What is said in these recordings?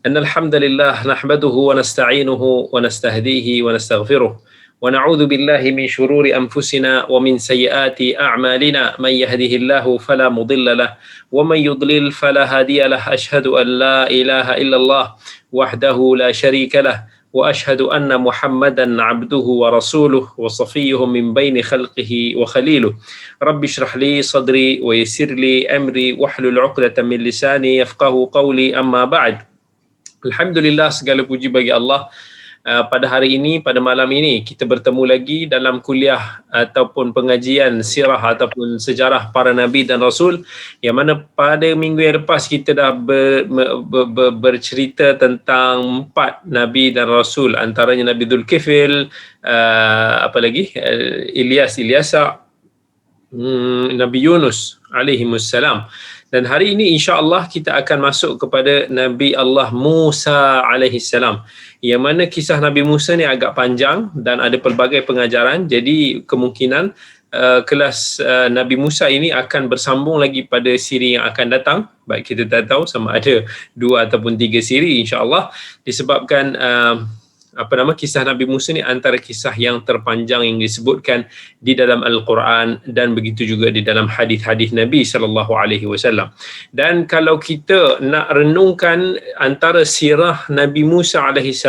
إن الحمد لله نحمده ونستعينه ونستهديه ونستغفره ونعوذ بالله من شرور أنفسنا ومن سيئات أعمالنا من يهده الله فلا مضل له ومن يضلل فلا هادي له أشهد أن لا إله إلا الله وحده لا شريك له وأشهد أن محمدا عبده ورسوله وصفيه من بين خلقه وخليله رب اشرح لي صدري ويسر لي أمري واحلل عقدة من لساني يفقه قولي أما بعد. Alhamdulillah, segala puji bagi Allah. Pada hari ini, pada malam ini, kita bertemu lagi dalam kuliah ataupun pengajian sirah ataupun sejarah para Nabi dan Rasul, yang mana pada minggu yang lepas kita dah bercerita tentang 4 Nabi dan Rasul, antaranya Nabi Dzulkifil, Ilyasa, Nabi Yunus alaihimussalam. Dan hari ini insya-Allah kita akan masuk kepada Nabi Allah Musa alaihissalam, yang mana kisah Nabi Musa ni agak panjang dan ada pelbagai pengajaran. Jadi kemungkinan kelas Nabi Musa ini akan bersambung lagi pada siri yang akan datang. Baik, kita tak tahu sama ada 2 ataupun 3 siri insya-Allah, disebabkan kisah Nabi Musa ni antara kisah yang terpanjang yang disebutkan di dalam Al-Quran dan begitu juga di dalam hadis-hadis Nabi SAW. Dan kalau kita nak renungkan antara sirah Nabi Musa AS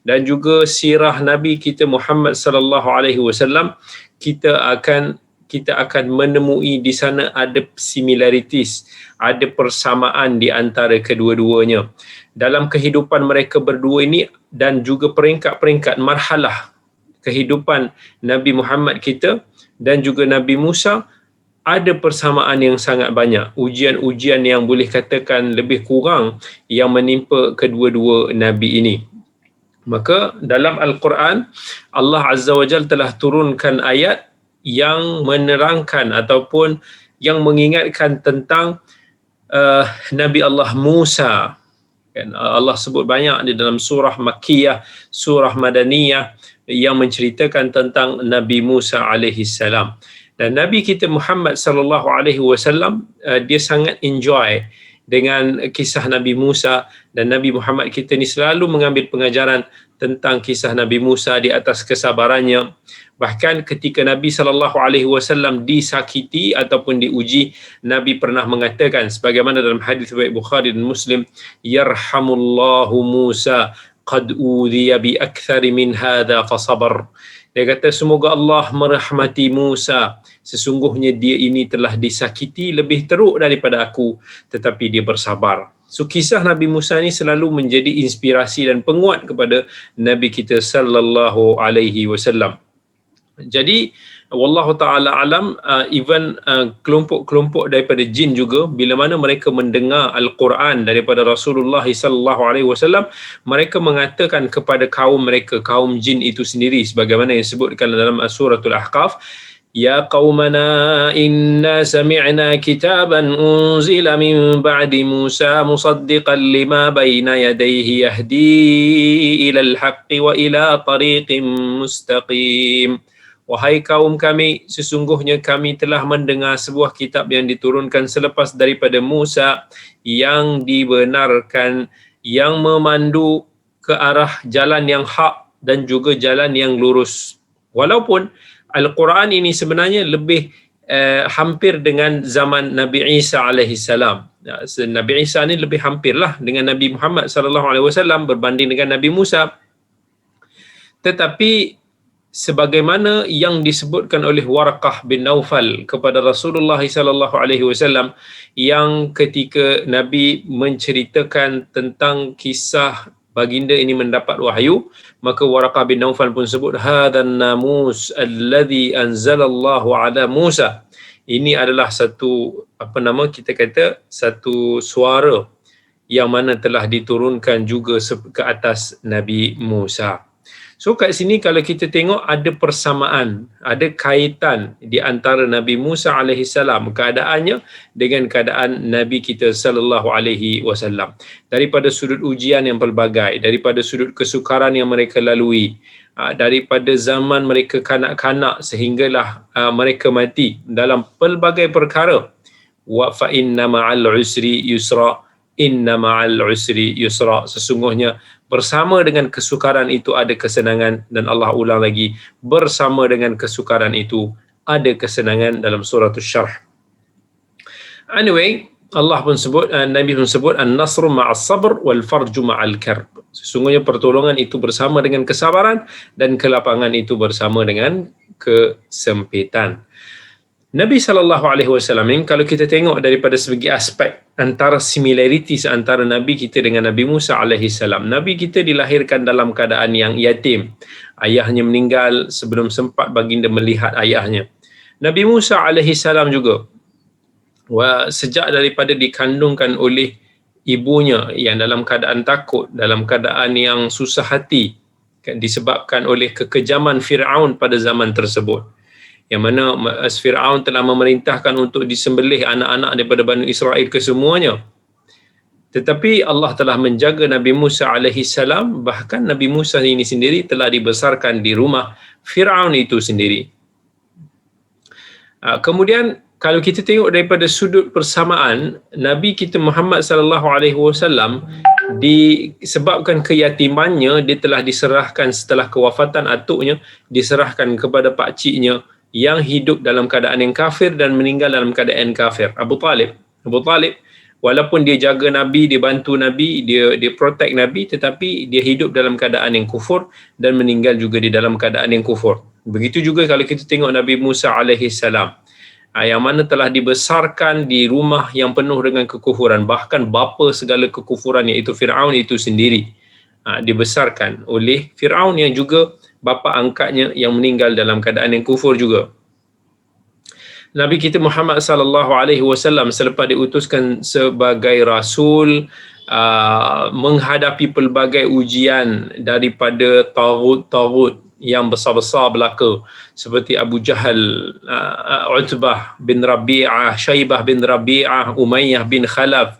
dan juga sirah Nabi kita Muhammad SAW, kita akan menemui di sana ada similarities, ada persamaan di antara kedua-duanya dalam kehidupan mereka berdua ini, dan juga peringkat-peringkat marhalah kehidupan Nabi Muhammad kita dan juga Nabi Musa. Ada persamaan yang sangat banyak, ujian-ujian yang boleh katakan lebih kurang yang menimpa kedua-dua Nabi ini. Maka dalam Al-Quran, Allah Azza wa Jalla telah turunkan ayat yang menerangkan ataupun yang mengingatkan tentang Nabi Allah Musa. Allah sebut banyak di dalam surah Makkiyah, surah Madaniyah yang menceritakan tentang Nabi Musa alaihissalam. Dan Nabi kita Muhammad sallallahu alaihi wasallam, dia sangat enjoy dengan kisah Nabi Musa, dan Nabi Muhammad kita ni selalu mengambil pengajaran tentang kisah Nabi Musa di atas kesabarannya. Bahkan ketika Nabi SAW disakiti ataupun diuji, Nabi pernah mengatakan sebagaimana dalam hadis riwayat Bukhari dan Muslim, yarhamullahu Musa qad udhiya bi akthari min hadha fasabar. Dia kata semoga Allah merahmati Musa, sesungguhnya dia ini telah disakiti lebih teruk daripada aku, tetapi dia bersabar. So kisah Nabi Musa ni selalu menjadi inspirasi dan penguat kepada Nabi kita sallallahu alaihi wasallam. Jadi wallahu taala alam, even kelompok-kelompok daripada jin juga, bila mana mereka mendengar Al-Quran daripada Rasulullah sallallahu alaihi wasallam, mereka mengatakan kepada kaum mereka, kaum jin itu sendiri, sebagaimana yang disebutkan dalam suratul Ahqaf, ya qaumana inna sami'na kitaban unzila min ba'di Musa musaddiqan lima bayna yadayhi yahdi ila al-haqqi wa ila tariqin mustaqim. Wahai kaum kami, sesungguhnya kami telah mendengar sebuah kitab yang diturunkan selepas daripada Musa, yang dibenarkan, yang memandu ke arah jalan yang hak dan juga jalan yang lurus. Walaupun Al-Quran ini sebenarnya lebih hampir dengan zaman Nabi Isa alaihissalam. Nabi Isa ni lebih hampirlah dengan Nabi Muhammad sallallahu alaihi wasallam berbanding dengan Nabi Musa. Tetapi sebagaimana yang disebutkan oleh Waraqah bin Naufal kepada Rasulullah sallallahu alaihi wasallam, yang ketika Nabi menceritakan tentang kisah baginda ini mendapat wahyu, maka Waraqah bin Naufal pun sebut hadzan namus alladhi anzalallahu ala Musa. Ini adalah satu satu suara yang mana telah diturunkan juga ke atas Nabi Musa. So kat sini kalau kita tengok ada persamaan, ada kaitan di antara Nabi Musa alaihissalam keadaannya dengan keadaan Nabi kita sallallahu alaihi wasallam. Daripada sudut ujian yang pelbagai, daripada sudut kesukaran yang mereka lalui, daripada zaman mereka kanak-kanak sehinggalah mereka mati dalam pelbagai perkara. Wa fa inna ma'al usri yusra. inna ma'al usri yusra, sesungguhnya bersama dengan kesukaran itu ada kesenangan. Dan Allah ulang lagi, bersama dengan kesukaran itu ada kesenangan, dalam surah Asy-Syarh. Anyway, Allah pun sebut, Nabi pun sebut, an-nasru ma'as sabr wal farju ma'al karb, sesungguhnya pertolongan itu bersama dengan kesabaran dan kelapangan itu bersama dengan kesempitan. Nabi SAW ini, kalau kita tengok daripada segi aspek antara similarities antara Nabi kita dengan Nabi Musa AS, Nabi kita dilahirkan dalam keadaan yang yatim, ayahnya meninggal sebelum sempat baginda melihat ayahnya. Nabi Musa AS juga sejak daripada dikandungkan oleh ibunya yang dalam keadaan takut, dalam keadaan yang susah hati, disebabkan oleh kekejaman Fir'aun pada zaman tersebut, yang mana Fir'aun telah memerintahkan untuk disembelih anak-anak daripada Bani Israel kesemuanya. Tetapi Allah telah menjaga Nabi Musa AS, bahkan Nabi Musa ini sendiri telah dibesarkan di rumah Fir'aun itu sendiri. Kemudian kalau kita tengok daripada sudut persamaan, Nabi kita Muhammad SAW disebabkan keyatimannya, dia telah diserahkan setelah kewafatan atuknya, diserahkan kepada pakciknya yang hidup dalam keadaan yang kafir dan meninggal dalam keadaan kafir, Abu Talib. Walaupun dia jaga Nabi, dia bantu Nabi, dia protect Nabi, tetapi dia hidup dalam keadaan yang kufur dan meninggal juga di dalam keadaan yang kufur. Begitu juga kalau kita tengok Nabi Musa AS, yang mana telah dibesarkan di rumah yang penuh dengan kekufuran, bahkan bapa segala kekufuran iaitu Fir'aun itu sendiri dibesarkan oleh Fir'aun yang juga bapa angkatnya yang meninggal dalam keadaan yang kufur juga. Nabi kita Muhammad SAW selepas diutuskan sebagai rasul, menghadapi pelbagai ujian daripada taghut yang besar-besar belaka, seperti Abu Jahal, Utbah bin Rabi'ah, Syaibah bin Rabi'ah, Umayyah bin Khalaf,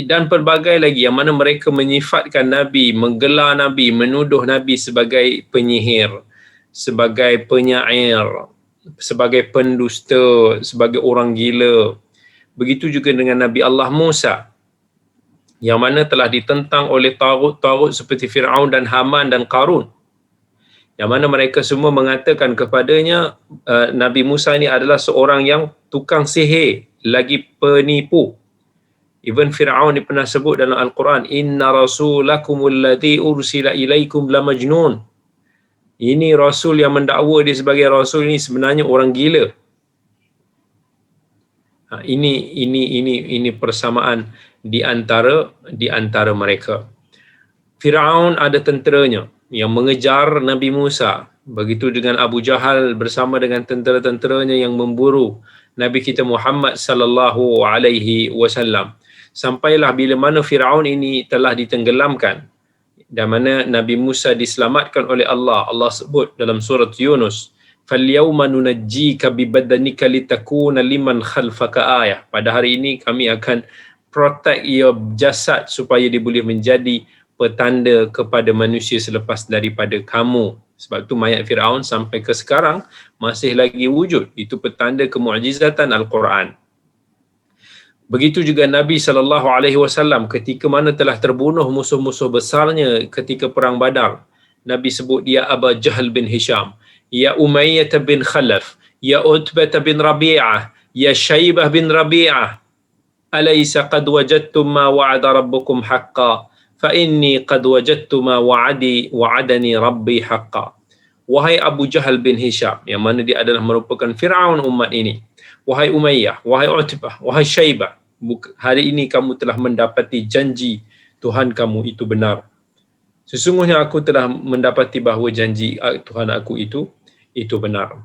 dan pelbagai lagi, yang mana mereka menyifatkan Nabi, menggelar Nabi, menuduh Nabi sebagai penyihir, sebagai penyair, sebagai pendusta, sebagai orang gila. Begitu juga dengan Nabi Allah Musa, yang mana telah ditentang oleh taghut seperti Fir'aun dan Haman dan Qarun, yang mana mereka semua mengatakan kepadanya, Nabi Musa ini adalah seorang yang tukang sihir, lagi penipu. Even Fir'aun ni pernah sebut dalam Al-Quran, inna rasulakumul ladzi ursila ilaikum la majnun. Ini rasul yang mendakwa dia sebagai rasul ini sebenarnya orang gila. Ini persamaan di antara mereka. Fir'aun ada tenteranya yang mengejar Nabi Musa. Begitu dengan Abu Jahal bersama dengan tentera-tenteranya yang memburu Nabi kita Muhammad sallallahu alaihi wasallam. Sampailah bila mana Fir'aun ini telah ditenggelamkan, dan mana Nabi Musa diselamatkan oleh Allah. Allah sebut dalam surat Yunus, "Falyawma nunajjika bibadanika litakuna liman khalfaka ayah." Pada hari ini kami akan protect ia jasad supaya dia boleh menjadi petanda kepada manusia selepas daripada kamu. Sebab itu mayat Fir'aun sampai ke sekarang masih lagi wujud. Itu petanda kemu'jizatan Al-Quran. Begitu juga Nabi SAW ketika mana telah terbunuh musuh-musuh besarnya ketika perang Badar. Nabi sebut, ya Aba Jahl bin Hisham, ya Umayyah bin Khalaf, ya Utbah bin Rabi'ah, ya Syaibah bin Rabi'ah, alaysa qad wajadtum ma wa'ada rabbukum haqqa, fa inni qad wajadtu ma wa'adani rabbi haqqa. Wahai Abu Jahal bin Hisham, yang mana dia adalah merupakan Fir'aun umat ini, wahai Umayyah, wahai Utbah, wahai Syaibah, hari ini kamu telah mendapati janji Tuhan kamu itu benar. Sesungguhnya aku telah mendapati bahawa janji Tuhan aku itu benar.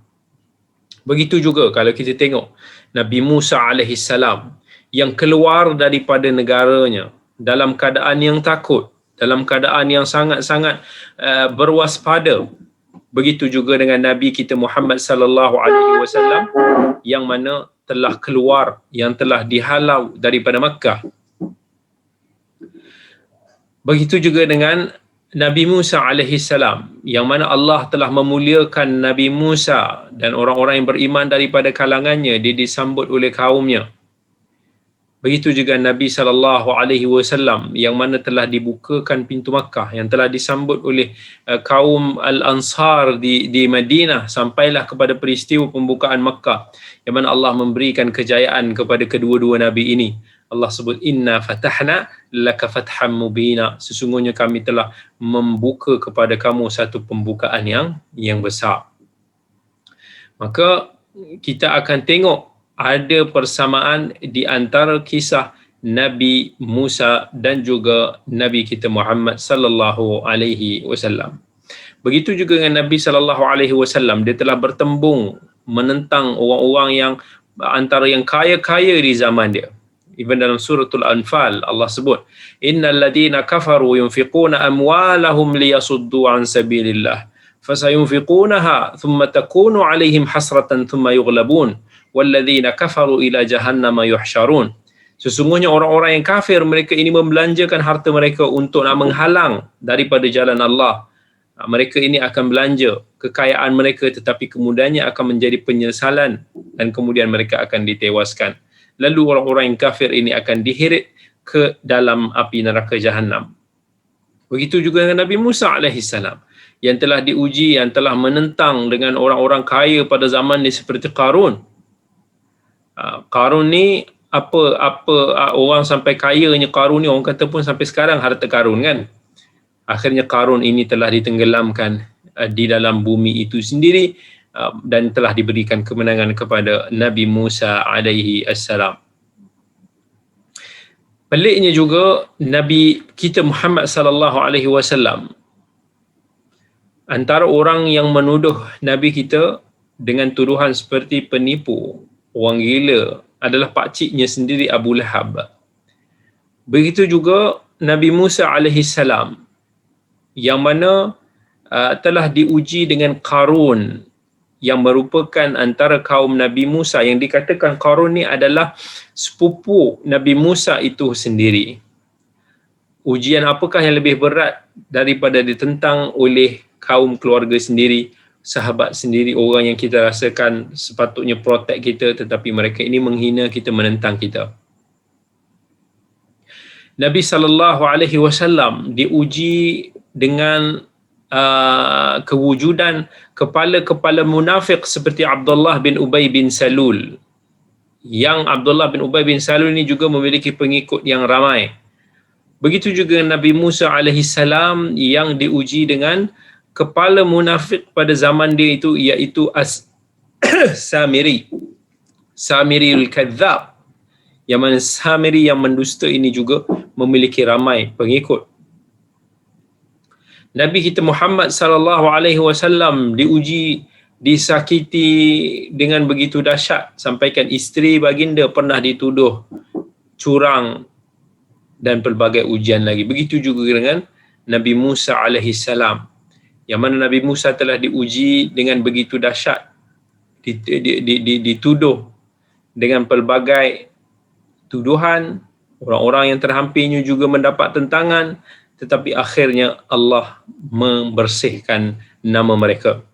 Begitu juga kalau kita tengok Nabi Musa AS yang keluar daripada negaranya dalam keadaan yang takut, dalam keadaan yang sangat-sangat berwaspada. Begitu juga dengan Nabi kita Muhammad sallallahu alaihi wasallam yang mana telah keluar, yang telah dihalau daripada Makkah. Begitu juga dengan Nabi Musa alaihissalam, yang mana Allah telah memuliakan Nabi Musa dan orang-orang yang beriman daripada kalangannya, dia disambut oleh kaumnya. Begitu juga Nabi SAW yang mana telah dibukakan pintu Makkah, yang telah disambut oleh kaum Al-Ansar di Madinah sampailah kepada peristiwa pembukaan Makkah, yang mana Allah memberikan kejayaan kepada kedua-dua Nabi ini. Allah sebut inna fatahna laka fatham mubina, sesungguhnya kami telah membuka kepada kamu satu pembukaan yang besar. Maka kita akan tengok ada persamaan di antara kisah Nabi Musa dan juga Nabi kita Muhammad sallallahu alaihi wasallam. Begitu juga dengan Nabi sallallahu alaihi wasallam, dia telah bertembung menentang orang-orang yang antara yang kaya-kaya di zaman dia. Even dalam suratul Anfal Allah sebut innal ladina kafaru yunfiquna amwalahum liyasuddu an sabilillah fasayunfiqunaha thumma takunu alaihim hasratan thumma yughlabun walladzina kafaru ila jahannama yuhsyarun. Sesungguhnya orang-orang yang kafir, mereka ini membelanjakan harta mereka untuk nak menghalang daripada jalan Allah. Mereka ini akan belanja kekayaan mereka, tetapi kemudiannya akan menjadi penyesalan dan kemudian mereka akan ditewaskan. Lalu orang-orang yang kafir ini akan diheret ke dalam api neraka Jahannam. Begitu juga dengan Nabi Musa alaihissalam yang telah diuji, yang telah menentang dengan orang-orang kaya pada zaman ni seperti Qarun. Qarun ni apa orang sampai kayanya Qarun ni, orang kata pun sampai sekarang harta Qarun kan. Akhirnya Qarun ini telah ditenggelamkan di dalam bumi itu sendiri dan telah diberikan kemenangan kepada Nabi Musa alaihi assalam. Peliknya juga Nabi kita Muhammad sallallahu alaihi wasallam, antara orang yang menuduh Nabi kita dengan tuduhan seperti penipu, orang gila, adalah pakciknya sendiri Abu Lahab. Begitu juga Nabi Musa alaihi salam yang mana telah diuji dengan Qarun yang merupakan antara kaum Nabi Musa, yang dikatakan Qarun ni adalah sepupu Nabi Musa itu sendiri. Ujian apakah yang lebih berat daripada ditentang oleh kaum keluarga sendiri, sahabat sendiri, orang yang kita rasakan sepatutnya protect kita, tetapi mereka ini menghina kita, menentang kita. Nabi SAW diuji dengan kewujudan kepala-kepala munafik seperti Abdullah bin Ubay bin Salul, yang Abdullah bin Ubay bin Salul ini juga memiliki pengikut yang ramai. Begitu juga Nabi Musa alaihissalam yang diuji dengan kepala munafik pada zaman dia itu, iaitu Samiril Kadzab, yang mana Samiri yang mendusta ini juga memiliki ramai pengikut. Nabi kita Muhammad sallallahu alaihi wasallam diuji, disakiti dengan begitu dahsyat, sampaikan isteri baginda pernah dituduh curang dan pelbagai ujian lagi. Begitu juga dengan Nabi Musa alaihi salam, yang mana Nabi Musa telah diuji dengan begitu dahsyat, dituduh dengan pelbagai tuduhan, orang-orang yang terhampirnya juga mendapat tentangan, tetapi akhirnya Allah membersihkan nama mereka.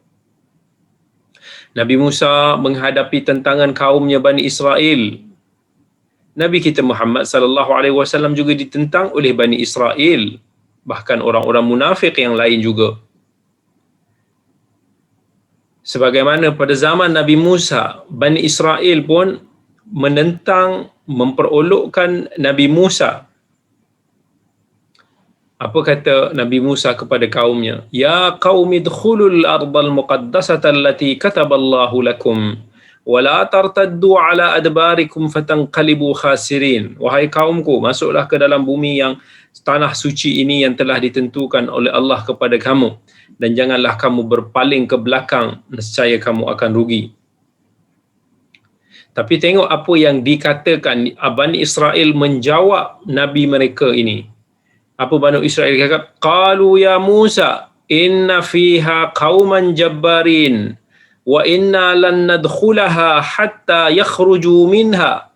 Nabi Musa menghadapi tentangan kaumnya Bani Israel. Nabi kita Muhammad sallallahu alaihi wasallam juga ditentang oleh Bani Israel, bahkan orang-orang munafik yang lain juga. Sebagaimana pada zaman Nabi Musa, Bani Israel pun menentang, memperolokkan Nabi Musa. Apa kata Nabi Musa kepada kaumnya? Ya qaumi dkhulul ardal muqaddasata allati kataballahu lakum wa la tartaddu ala adbarikum fatanqalibu khasirin. Wahai kaumku, masuklah ke dalam bumi yang tanah suci ini yang telah ditentukan oleh Allah kepada kamu, dan janganlah kamu berpaling ke belakang, nescaya kamu akan rugi. Tapi tengok apa yang dikatakan Bani Israel menjawab Nabi mereka ini. Apa Bani Israel kata? Qalu ya Musa inna fiha qauman jabbarin wa inna lan nadkhulaha hatta yakhruju minha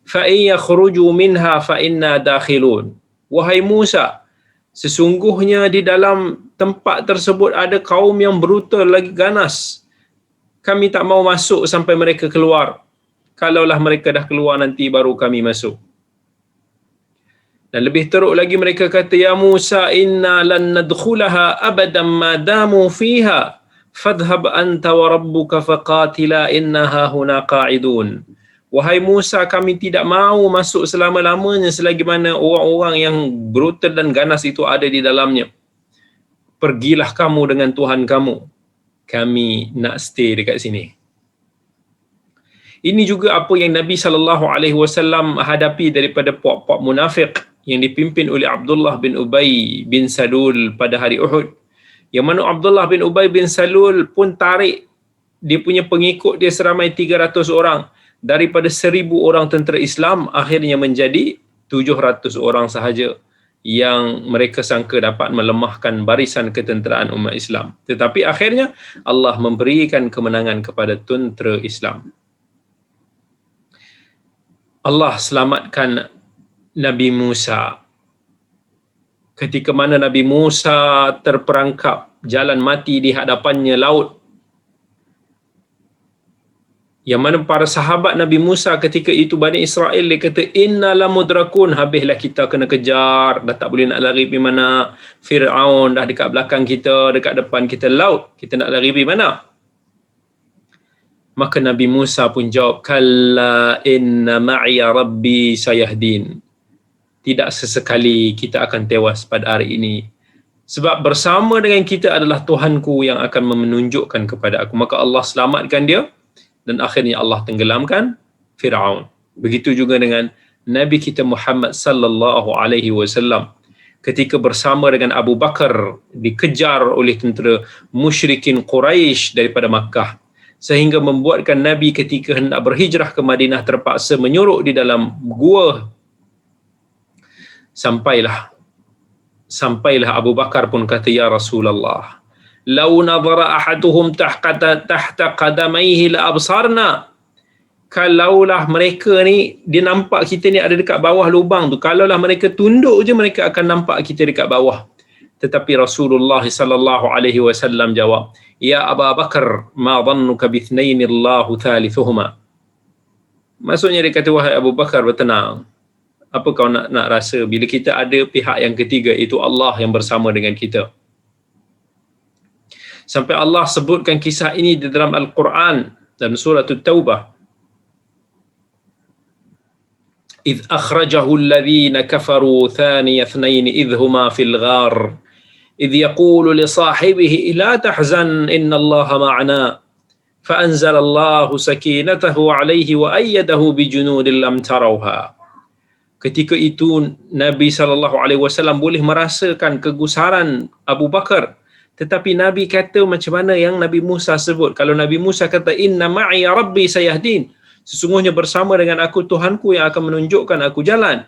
fa in yakhruju minha fa inna dakhilun. Wahai Musa, sesungguhnya di dalam tempat tersebut ada kaum yang brutal lagi ganas. Kami tak mau masuk sampai mereka keluar. Kalaulah mereka dah keluar, nanti baru kami masuk. Dan lebih teruk lagi mereka kata, ya Musa inna lan nadkhulaha abadan ma damu fiha fadhhab anta wa rabbuka faqatila innaha huna qa'idun. Wahai Musa, kami tidak mahu masuk selama-lamanya selagi mana orang-orang yang brutal dan ganas itu ada di dalamnya. Pergilah kamu dengan Tuhan kamu. Kami nak stay dekat sini. Ini juga apa yang Nabi SAW hadapi daripada puak-puak munafik yang dipimpin oleh Abdullah bin Ubay bin Salul pada hari Uhud. Yang mana Abdullah bin Ubay bin Salul pun tarik dia punya pengikut dia seramai 300 orang. Daripada 1,000 orang tentera Islam, akhirnya menjadi 700 orang sahaja yang mereka sangka dapat melemahkan barisan ketenteraan umat Islam. Tetapi akhirnya Allah memberikan kemenangan kepada tentera Islam. Allah selamatkan Nabi Musa. Ketika mana Nabi Musa terperangkap, jalan mati di hadapannya laut. Yang mana para sahabat Nabi Musa ketika itu Bani Israel, dia kata inna lamudrakun, habislah kita kena kejar, dah tak boleh nak lari pergi mana. Fir'aun dah dekat belakang kita, dekat depan kita laut, kita nak lari pergi mana? Maka Nabi Musa pun jawab, kalla inna ma'iya rabbi sayahdin. Tidak sesekali kita akan tewas pada hari ini, sebab bersama dengan kita adalah Tuhanku yang akan menunjukkan kepada aku. Maka Allah selamatkan dia dan akhirnya Allah tenggelamkan Fir'aun. Begitu juga dengan Nabi kita Muhammad sallallahu alaihi wasallam ketika bersama dengan Abu Bakar dikejar oleh tentera musyrikin Quraisy daripada Makkah, sehingga membuatkan Nabi ketika hendak berhijrah ke Madinah terpaksa menyuruk di dalam gua. Sampailah Abu Bakar pun kata, ya Rasulullah, lau nadhara ahaduhum tahta qadamaihi la absarna. Kalaulah mereka ni, dia nampak kita ni ada dekat bawah lubang tu, kalaulah mereka tunduk je, mereka akan nampak kita dekat bawah. Tetapi Rasulullah sallallahu alaihi wasallam jawab, ya Abu Bakar, ma dhannuka bithnaini Allahu thalithuhuma. Maksudnya dia kata, wahai Abu Bakar, bertenang. Apa kau nak rasa bila kita ada pihak yang ketiga, itu Allah yang bersama dengan kita. Sampai Allah sebutkan kisah ini di dalam Al-Quran dalam surah At-Taubah. إذ أخرجه الذين كفروا ثاني اثنين إذ هما في الغار إذ يقول لصاحبه لا تحزن إن الله معنا فأنزل الله سكينته عليه وأيده بجنود لم تروها. Ketika itu Nabi SAW boleh merasakan kegusaran Abu Bakar, tetapi Nabi kata macam mana yang Nabi Musa sebut. Kalau Nabi Musa kata inna ma'i rabbi sayahdin, sesungguhnya bersama dengan aku Tuhanku yang akan menunjukkan aku jalan.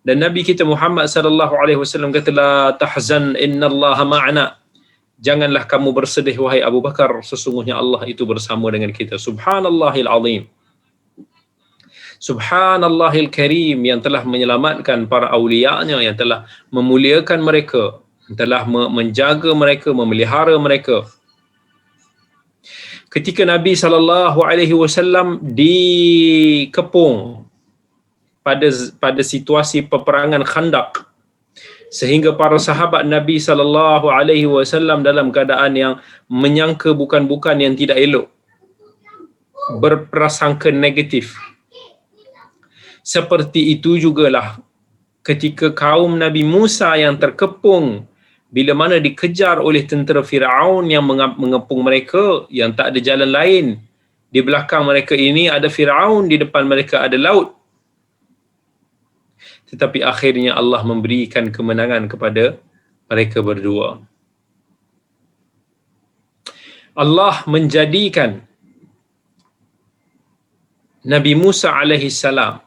Dan Nabi kita Muhammad SAW kata la tahzan innallaha ma'ana, janganlah kamu bersedih wahai Abu Bakar, sesungguhnya Allah itu bersama dengan kita. Subhanallahil azim, Subhanallahil karim, yang telah menyelamatkan para awliya'nya, yang telah memuliakan mereka, yang telah menjaga mereka, memelihara mereka. Ketika Nabi SAW dikepung pada situasi peperangan Khandaq, sehingga para sahabat Nabi SAW dalam keadaan yang menyangka bukan-bukan yang tidak elok, berprasangka negatif. Seperti itu jugalah ketika kaum Nabi Musa yang terkepung bila mana dikejar oleh tentera Fir'aun yang mengepung mereka, yang tak ada jalan lain. Di belakang mereka ini ada Fir'aun, di depan mereka ada laut. Tetapi akhirnya Allah memberikan kemenangan kepada mereka berdua. Allah menjadikan Nabi Musa alaihi salam,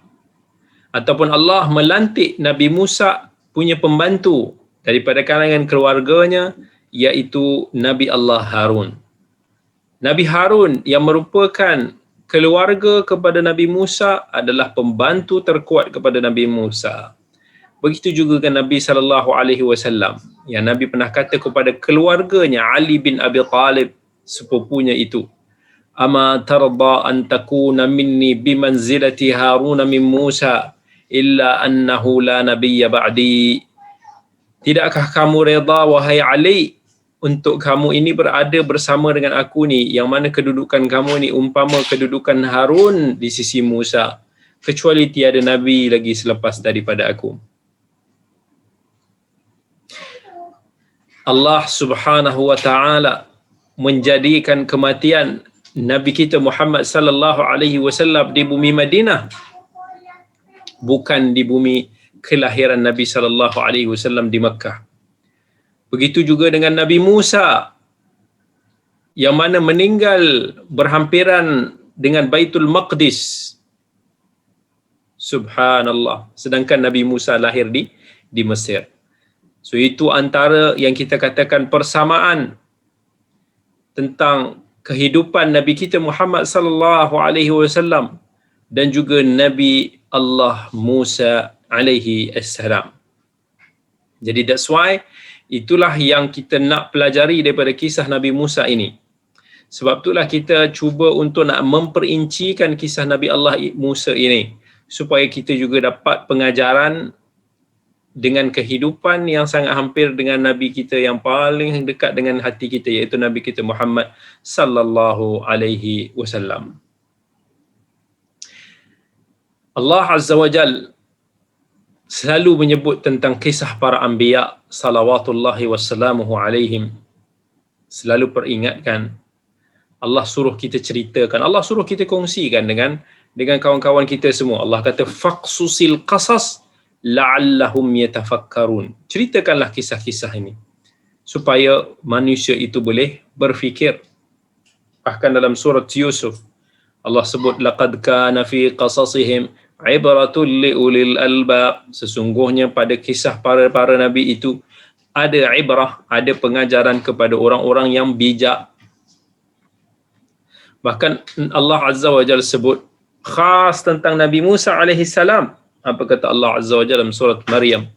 ataupun Allah melantik Nabi Musa punya pembantu daripada kalangan keluarganya, iaitu Nabi Allah Harun. Nabi Harun yang merupakan keluarga kepada Nabi Musa adalah pembantu terkuat kepada Nabi Musa. Begitu juga dengan Nabi SAW, yang Nabi pernah kata kepada keluarganya Ali bin Abi Talib, sepupunya itu, ama tarda an takuna minni bimanzilati Harun min Musa, illa annahu la nabiyya ba'di. Tidakkah kamu reda wahai Ali untuk kamu ini berada bersama dengan aku ni, yang mana kedudukan kamu ni umpama kedudukan Harun di sisi Musa, kecuali tiada nabi lagi selepas daripada aku. Allah Subhanahu wa taala menjadikan kematian Nabi kita Muhammad sallallahu alaihi wasallam di bumi Madinah, bukan di bumi kelahiran Nabi sallallahu alaihi wasallam di Makkah. Begitu juga dengan Nabi Musa yang mana meninggal berhampiran dengan Baitul Maqdis. Subhanallah. Sedangkan Nabi Musa lahir di Mesir. So itu antara yang kita katakan persamaan tentang kehidupan Nabi kita Muhammad sallallahu alaihi wasallam dan juga Nabi Allah Musa alaihi assalam. Jadi that's why itulah yang kita nak pelajari daripada kisah Nabi Musa ini. Sebab itulah kita cuba untuk nak memperincikan kisah Nabi Allah Musa ini, supaya kita juga dapat pengajaran dengan kehidupan yang sangat hampir dengan Nabi kita yang paling dekat dengan hati kita, iaitu Nabi kita Muhammad sallallahu alaihi wasallam. Allah Azza wa Jal selalu menyebut tentang kisah para anbiya salawatullahi wassalamuhu alaihim. Selalu peringatkan. Allah suruh kita ceritakan, Allah suruh kita kongsikan dengan kawan-kawan kita semua. Allah kata faqsusil qasas la'allahum yatafakkarun. Ceritakanlah kisah-kisah ini supaya manusia itu boleh berfikir. Bahkan dalam surat Yusuf Allah sebut laqad kana fi qasasihim ibratul liulil albab. Sesungguhnya pada kisah para nabi itu ada ibrah, ada pengajaran kepada orang-orang yang bijak. Bahkan Allah Azza wa Jalla sebut khas tentang Nabi Musa alaihi salam. Apa kata Allah Azza wa Jalla dalam surat Maryam?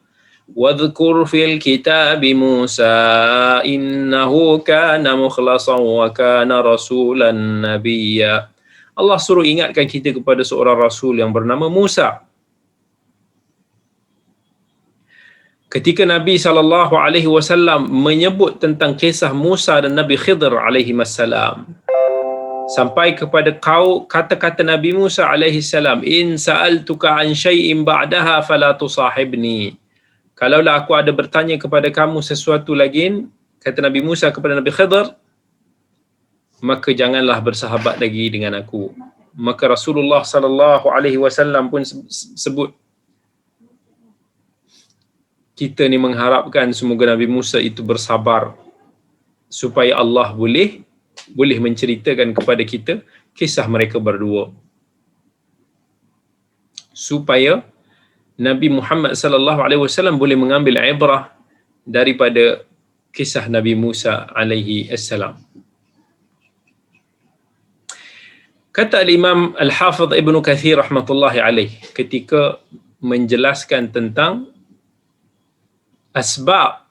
Wadhkur fil kitabi Musa innahu kana mukhlasan wa kana rasulan nabiyya. Allah suruh ingatkan kita kepada seorang rasul yang bernama Musa. Ketika Nabi sallallahu alaihi wasallam menyebut tentang kisah Musa dan Nabi Khidr alaihi wassalam, sampai kepada kata-kata Nabi Musa alaihi salam, in sa'altuka an syai'in ba'daha fala tusahibni. Kalaulah aku ada bertanya kepada kamu sesuatu lagi, kata Nabi Musa kepada Nabi Khidr, maka janganlah bersahabat lagi dengan aku. Maka Rasulullah sallallahu alaihi wasallam pun sebut, kita ni mengharapkan semoga Nabi Musa itu bersabar supaya Allah boleh menceritakan kepada kita kisah mereka berdua, supaya Nabi Muhammad sallallahu alaihi wasallam boleh mengambil ibrah daripada kisah Nabi Musa alaihi assalam. Kata Imam Al-Hafidh Ibn Kathir rahmatullahi alaih ketika menjelaskan tentang asbab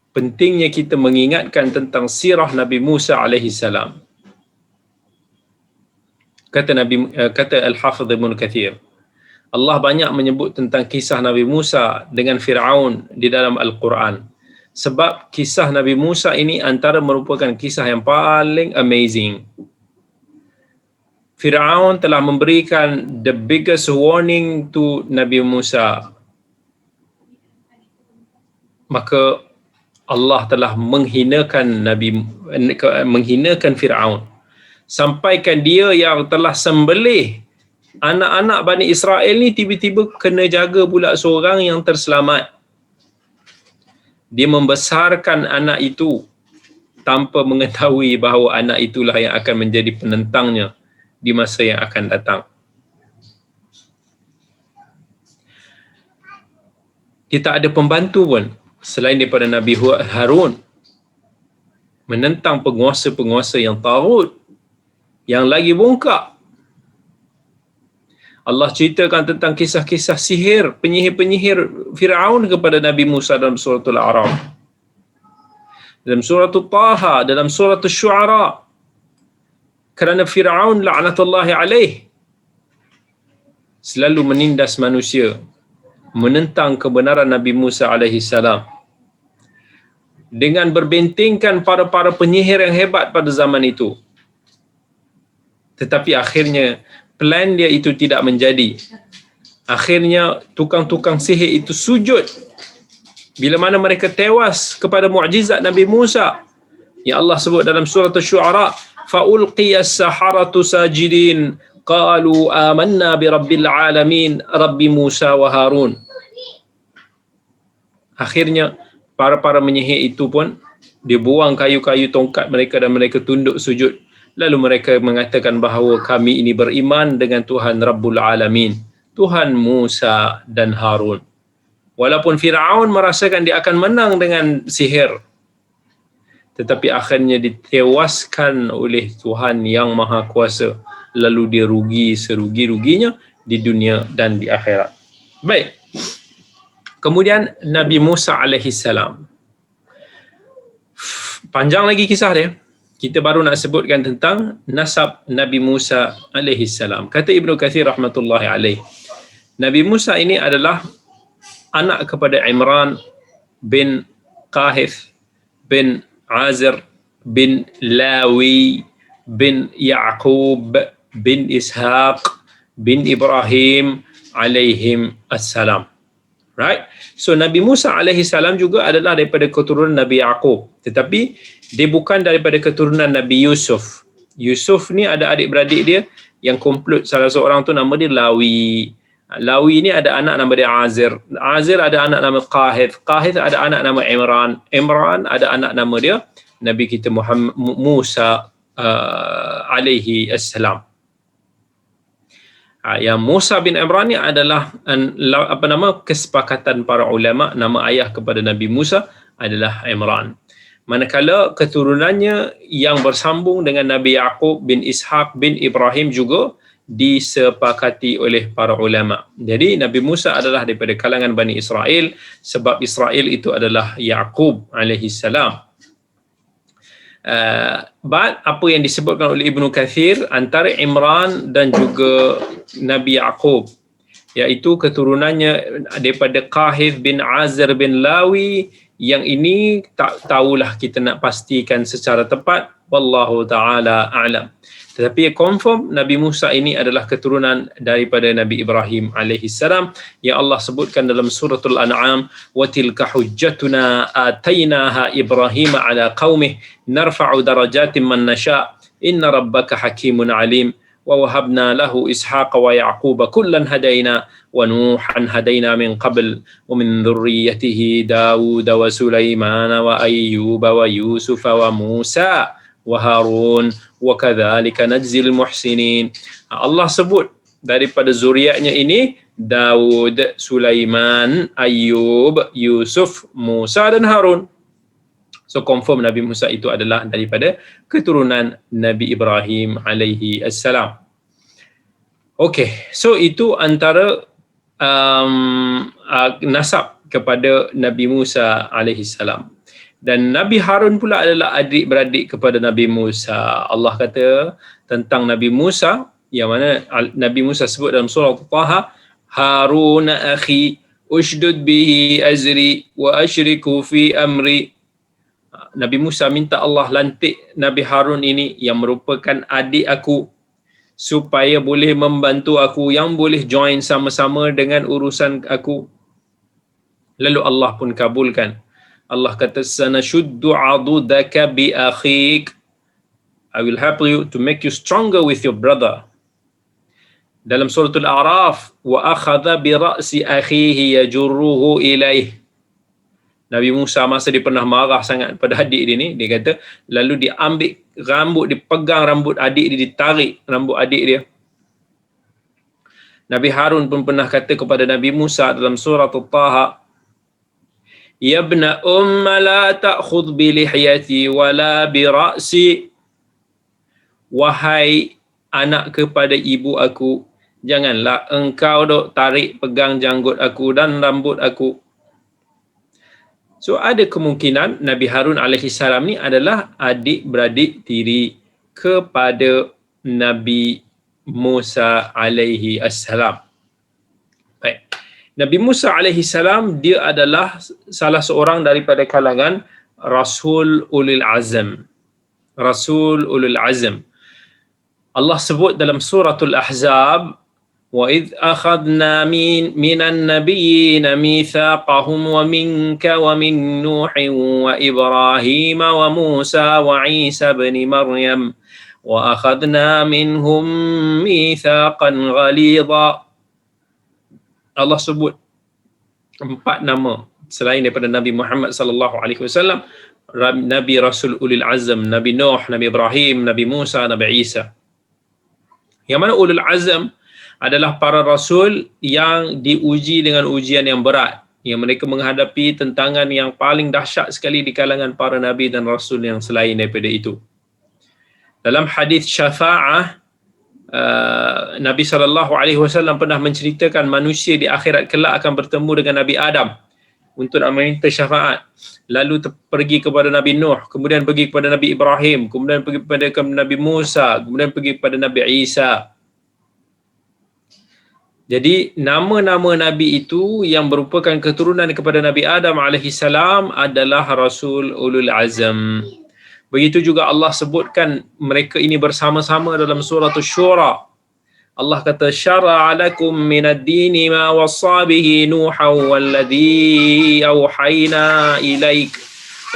pentingnya kita mengingatkan tentang sirah Nabi Musa alaihi salam. Kata Al-Hafidh Ibn Kathir, Allah banyak menyebut tentang kisah Nabi Musa dengan Fir'aun di dalam Al-Quran. Sebab kisah Nabi Musa ini antara merupakan kisah yang paling amazing. Fir'aun telah memberikan the biggest warning to Nabi Musa. Maka Allah telah menghinakan Fir'aun, sampaikan dia yang telah sembelih anak-anak Bani Israel ni tiba-tiba kena jaga pula seorang yang terselamat. Dia membesarkan anak itu tanpa mengetahui bahawa anak itulah yang akan menjadi penentangnya di masa yang akan datang. Dia tak ada pembantu pun selain daripada Nabi Harun menentang penguasa-penguasa yang taghut, yang lagi bongkak. Allah ceritakan tentang kisah-kisah sihir, penyihir-penyihir Fir'aun kepada Nabi Musa dalam suratul A'raf, dalam suratul Taha, dalam suratul Syu'ara. Kerana Fir'aun la'natullahi alaih selalu menindas manusia, menentang kebenaran Nabi Musa alaihi salam, dengan berbentengkan para penyihir yang hebat pada zaman itu. Tetapi akhirnya plan dia itu tidak menjadi. Akhirnya tukang-tukang sihir itu sujud bila mana mereka tewas kepada mukjizat Nabi Musa. Ya Allah sebut dalam surah Asy-Syu'ara, faulqiyas saharatu sajidin qalu amanna bi rabbil alamin rabbi Musa wa Harun. Akhirnya para penyihir itu pun dibuang kayu-kayu tongkat mereka dan mereka tunduk sujud. Lalu mereka mengatakan bahawa kami ini beriman dengan Tuhan Rabbul Alamin, Tuhan Musa dan Harun. Walaupun Firaun merasakan dia akan menang dengan sihir, tetapi akhirnya ditewaskan oleh Tuhan yang Maha Kuasa. Lalu dia rugi serugi-ruginya di dunia dan di akhirat. Baik. Kemudian Nabi Musa alaihi salam. Panjang lagi kisah dia. Kita baru nak sebutkan tentang nasab Nabi Musa alaihi salam. Kata Ibnu Katsir rahmatullahi alaih, Nabi Musa ini adalah anak kepada Imran bin Qahith bin Azir bin Lawi bin Ya'qub bin Ishaq bin Ibrahim alaihim assalam. Right? So Nabi Musa alaihi salam juga adalah daripada keturunan Nabi Ya'qub, tetapi dia bukan daripada keturunan Nabi Yusuf. Yusuf ni ada adik-beradik dia yang komplit, salah seorang tu nama dia Lawi. Lawi ni ada anak nama dia Azir. Azir ada anak nama Qahith. Qahith ada anak nama Imran. Imran ada anak nama dia Nabi kita Muhammad Musa alaihi assalam. Yang Musa bin Imran ni adalah kesepakatan para ulama, nama ayah kepada Nabi Musa adalah Imran. Manakala keturunannya yang bersambung dengan Nabi Ya'qub bin Ishaq bin Ibrahim juga disepakati oleh para ulama. Jadi Nabi Musa adalah daripada kalangan Bani Israel, sebab Israel itu adalah Ya'qub alaihi salam. Apa yang disebutkan oleh Ibnu Katsir antara Imran dan juga Nabi Ya'qub, iaitu keturunannya daripada Qahith bin Azir bin Lawi, yang ini tak tahulah kita nak pastikan secara tepat, wallahu taala a'lam. Tetapi confirm Nabi Musa ini adalah keturunan daripada Nabi Ibrahim alaihi salam, yang Allah sebutkan dalam suratul An'am, wa tilka hujjatuna atainaha Ibrahim ala qaumih narfa'u darajatin man nasha inna rabbaka hakimun alim wa wahabna lahu ishaqa wa yaquba kullan hadaina wa nuhan hadaina min qabl wa min dhurriyyatihi Dawud wa Sulaiman wa Ayyub wa Yusuf wa Musa wa Harun wa kadzalika najzil muhsinin. Allah sebut daripada zuriatnya ini Daud, Sulaiman, Ayyub, Yusuf, Musa dan Harun. So confirm Nabi Musa itu adalah daripada keturunan Nabi Ibrahim alaihi assalam. Okey, so itu antara nasab kepada Nabi Musa alaihi salam. Dan Nabi Harun pula adalah adik-beradik kepada Nabi Musa. Allah kata tentang Nabi Musa, yang mana Nabi Musa sebut dalam surah Taha, Harun akhi ushdud bihi azri wa ashriku fi amri. Nabi Musa minta Allah lantik Nabi Harun ini yang merupakan adik aku, supaya boleh membantu aku, yang boleh join sama-sama dengan urusan aku. Lalu Allah pun kabulkan. Allah kata sanashuddu adudaka bi akhik, I will help you to make you stronger with your brother. Dalam suratul A'raf, wa akhadha bi ra'si akhihi yajurruhu ilaih. Nabi Musa masa dia pernah marah sangat pada adik dia ni, dia kata lalu dia ambil rambut, dia pegang rambut adik dia, ditarik rambut adik dia. Nabi Harun pun pernah kata kepada Nabi Musa dalam surah Taha, ya ibna umma la ta'khudh bi lihyati wala bi ra'si. Wahai anak kepada ibu aku, janganlah engkau dok tarik pegang janggut aku dan rambut aku. So ada kemungkinan Nabi Harun alaihi salam ni adalah adik-beradik tiri kepada Nabi Musa alaihi assalam. Nabi Musa alaihi salam dia adalah salah seorang daripada kalangan Rasul Ulul Azam. Rasul Ulul Azam. Allah sebut dalam suratul Ahzab, wa idh akhadna minan nabiyyin mitsaqahum wa minka wa min Nuhin wa Ibrahim wa Musa wa Isa ibn Maryam wa akhadna minhum mitsaqan ghalidha. Allah sebut 4 nama selain daripada Nabi Muhammad sallallahu alaihi wasallam, Nabi Rasul Ulul Azam, Nabi Nuh, Nabi Ibrahim, Nabi Musa, Nabi Isa. Yang mana Ulul Azam adalah para rasul yang diuji dengan ujian yang berat, yang mereka menghadapi tentangan yang paling dahsyat sekali di kalangan para nabi dan rasul yang selain daripada itu. Dalam hadis syafa'ah, Nabi SAW pernah menceritakan manusia di akhirat kelak akan bertemu dengan Nabi Adam untuk nak meminta syafaat. Lalu pergi kepada Nabi Nuh, kemudian pergi kepada Nabi Ibrahim, kemudian pergi kepada Nabi Musa, kemudian pergi kepada Nabi Isa. Jadi nama-nama Nabi itu yang merupakan keturunan kepada Nabi Adam alaihissalam adalah Rasul Ulul Azam. Begitu juga Allah sebutkan mereka ini bersama-sama dalam surah Asy-Syura. Allah kata syara'a lakum minad dini ma wassa bihi Nuhan walladhi awhayna ilaik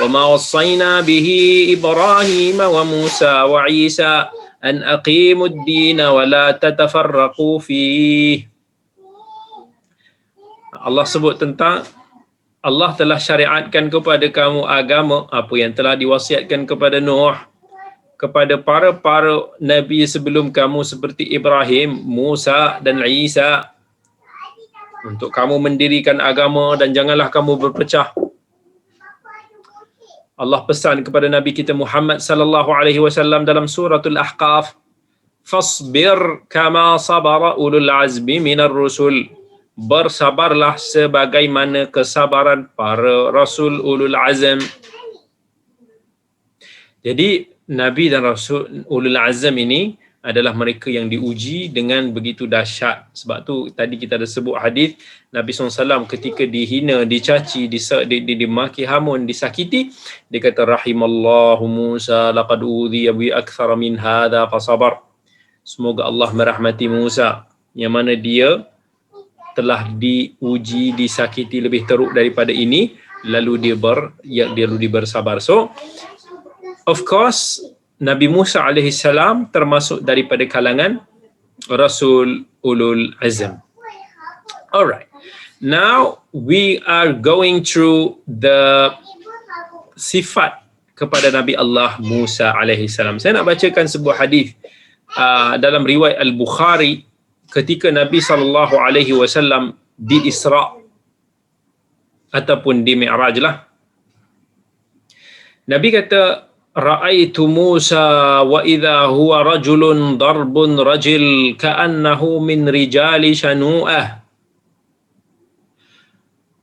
wa ma wassayna bihi Ibrahim wa Musa wa Isa an aqimud dina wa la tatafarraqu fihi. Allah sebut tentang Allah telah syariatkan kepada kamu agama apa yang telah diwasiatkan kepada Nuh, kepada para nabi sebelum kamu seperti Ibrahim, Musa dan Isa, untuk kamu mendirikan agama dan janganlah kamu berpecah. Allah pesan kepada Nabi kita Muhammad sallallahu alaihi wasallam dalam suratul Ahqaf, fasbir kama sabara ulul azmi minar rusul. Bersabarlah sebagaimana kesabaran para rasul ulul azam. Jadi Nabi dan Rasul Ulul Azam ini adalah mereka yang diuji dengan begitu dahsyat. Sebab tu tadi kita ada sebut hadis Nabi SAW ketika dihina, dicaci, dimaki hamun, disakiti, dia kata rahimallahu Musa laqad udhiya bi akthara min hadha fasabar. Semoga Allah merahmati Musa yang mana dia telah diuji, disakiti lebih teruk daripada ini, lalu dia bersabar. So of course, Nabi Musa alaihissalam termasuk daripada kalangan Rasul Ulul Azam. Alright. Now we are going through the sifat kepada Nabi Allah Musa alaihissalam. Saya nak bacakan sebuah hadis dalam riwayat Al-Bukhari ketika Nabi sallallahu alaihi wasallam di Isra ataupun di Mi'raj lah. Nabi kata ra'aitu Musa wa idza huwa rajulun darbun rajil ka'annahu min rijali shanu'ah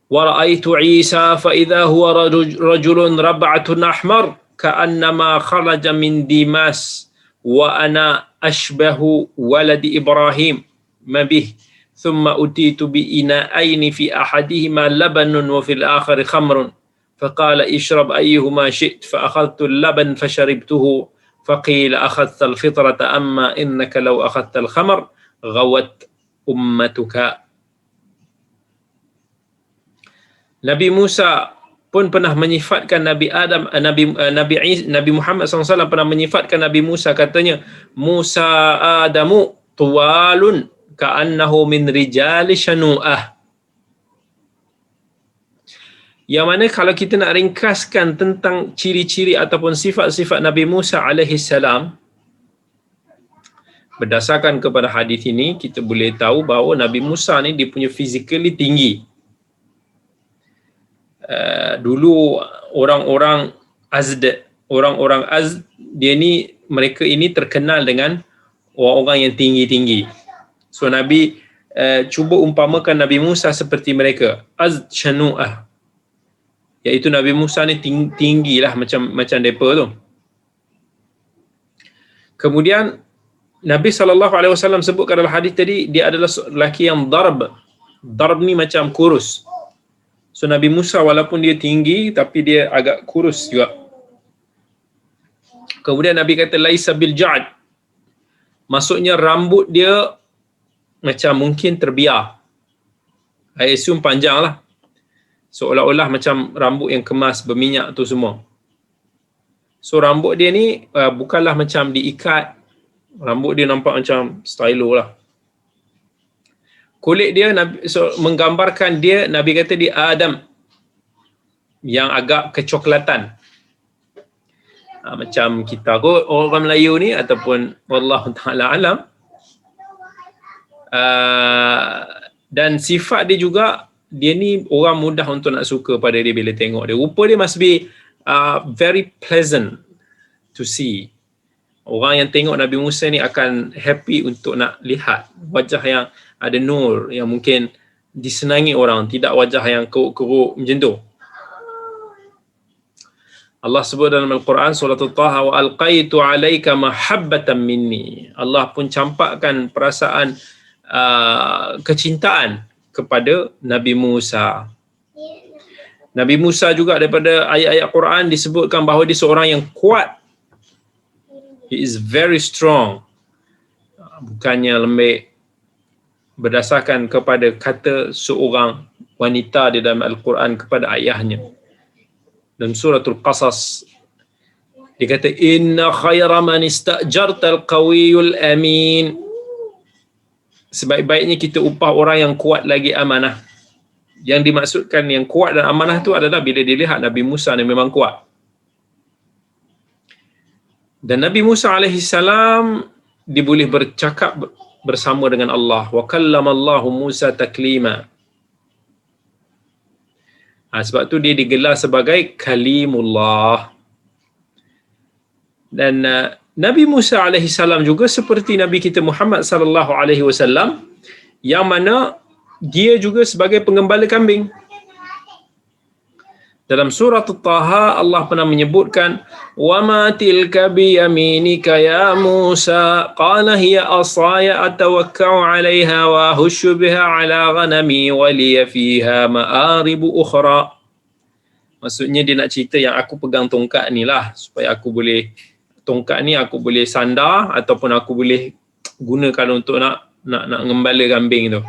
wa ra'aitu Isa fa idza huwa rajulun rab'atun ahmar ka'annama kharaja min Dimas wa ana ashbahu waladi Ibrahim mabih thumma utitu bi ina'aini fi ahadihima labanun wa fil akhari khamrun فقال اشرب أيهما شئت فأخذت اللبن فشربته فقيل أخذت الفطرة أما إنك لو أخذت الخمر غوت أمتك. Nabi Musa pun pernah menyifatkan Nabi Adam, Nabi Muhammad SAW pernah menyifatkan Nabi Musa, katanya Musa Adamu tuwalun ka'annahu min rijali shanu'ah. Yang mana kalau kita nak ringkaskan tentang ciri-ciri ataupun sifat-sifat Nabi Musa alaihissalam, berdasarkan kepada hadis ini kita boleh tahu bahawa Nabi Musa ni dia punya physically tinggi. Dulu orang-orang Azd dia ni, mereka ini terkenal dengan orang-orang yang tinggi-tinggi. So Nabi cuba umpamakan Nabi Musa seperti mereka, Azd Shanu'ah, iaitu Nabi Musa ni tinggilah macam depa tu. Kemudian Nabi SAW sebutkan dalam hadis tadi, dia adalah lelaki yang darb, Darb ni macam kurus. So Nabi Musa walaupun dia tinggi tapi dia agak kurus juga. Kemudian Nabi kata laisa bil ja'd. Maksudnya rambut dia macam mungkin terbiar. I assume panjang lah. Seolah-olah macam rambut yang kemas berminyak tu semua. So rambut dia ni bukanlah macam diikat. Rambut dia nampak macam stylo lah. Kulit dia menggambarkan dia, Nabi kata dia Adam yang agak kecoklatan. Macam kita kot orang Melayu ni ataupun wallahu taala alam. Dan sifat dia juga, dia ni orang mudah untuk nak suka pada dia bila tengok dia. Rupa dia must be very pleasant to see. Orang yang tengok Nabi Musa ni akan happy untuk nak lihat wajah yang ada nur, yang mungkin disenangi orang, tidak wajah yang keruk-keruk macam tu. Allah sebut dalam Al-Quran surah Taha, wa alqaitu alaika mahabbatan minni. Allah pun campakkan perasaan kecintaan kepada Nabi Musa. Nabi Musa juga daripada ayat-ayat Quran disebutkan bahawa dia seorang yang kuat. He is very strong. Bukannya lembek. Berdasarkan kepada kata seorang wanita di dalam Al-Quran kepada ayahnya. Dalam suratul Qasas, dia kata, inna khaira man istajarta al-qawiyul amin. Sebaik-baiknya kita upah orang yang kuat lagi amanah. Yang dimaksudkan yang kuat dan amanah tu adalah bila dilihat Nabi Musa ni memang kuat. Dan Nabi Musa alaihi salam dia boleh bercakap bersama dengan Allah. Wa kallamallahu Musa taklima. Sebab tu dia digelar sebagai Kalimullah. Dan Nabi Musa alaihi salam juga seperti Nabi kita Muhammad sallallahu alaihi wasallam, yang mana dia juga sebagai penggembala kambing. Dalam surah Taha Allah pernah menyebutkan, wa ma tilka bi yaminika ya Musa qala hiya asaya atawakkau 'alayha wa hushu biha 'ala ghanami wa liya fiha ma'arib ukhra. Maksudnya dia nak cerita yang aku pegang tongkat ni lah, supaya aku boleh, tongkat ni aku boleh sandar ataupun aku boleh gunakan untuk nak ngembala kambing tu.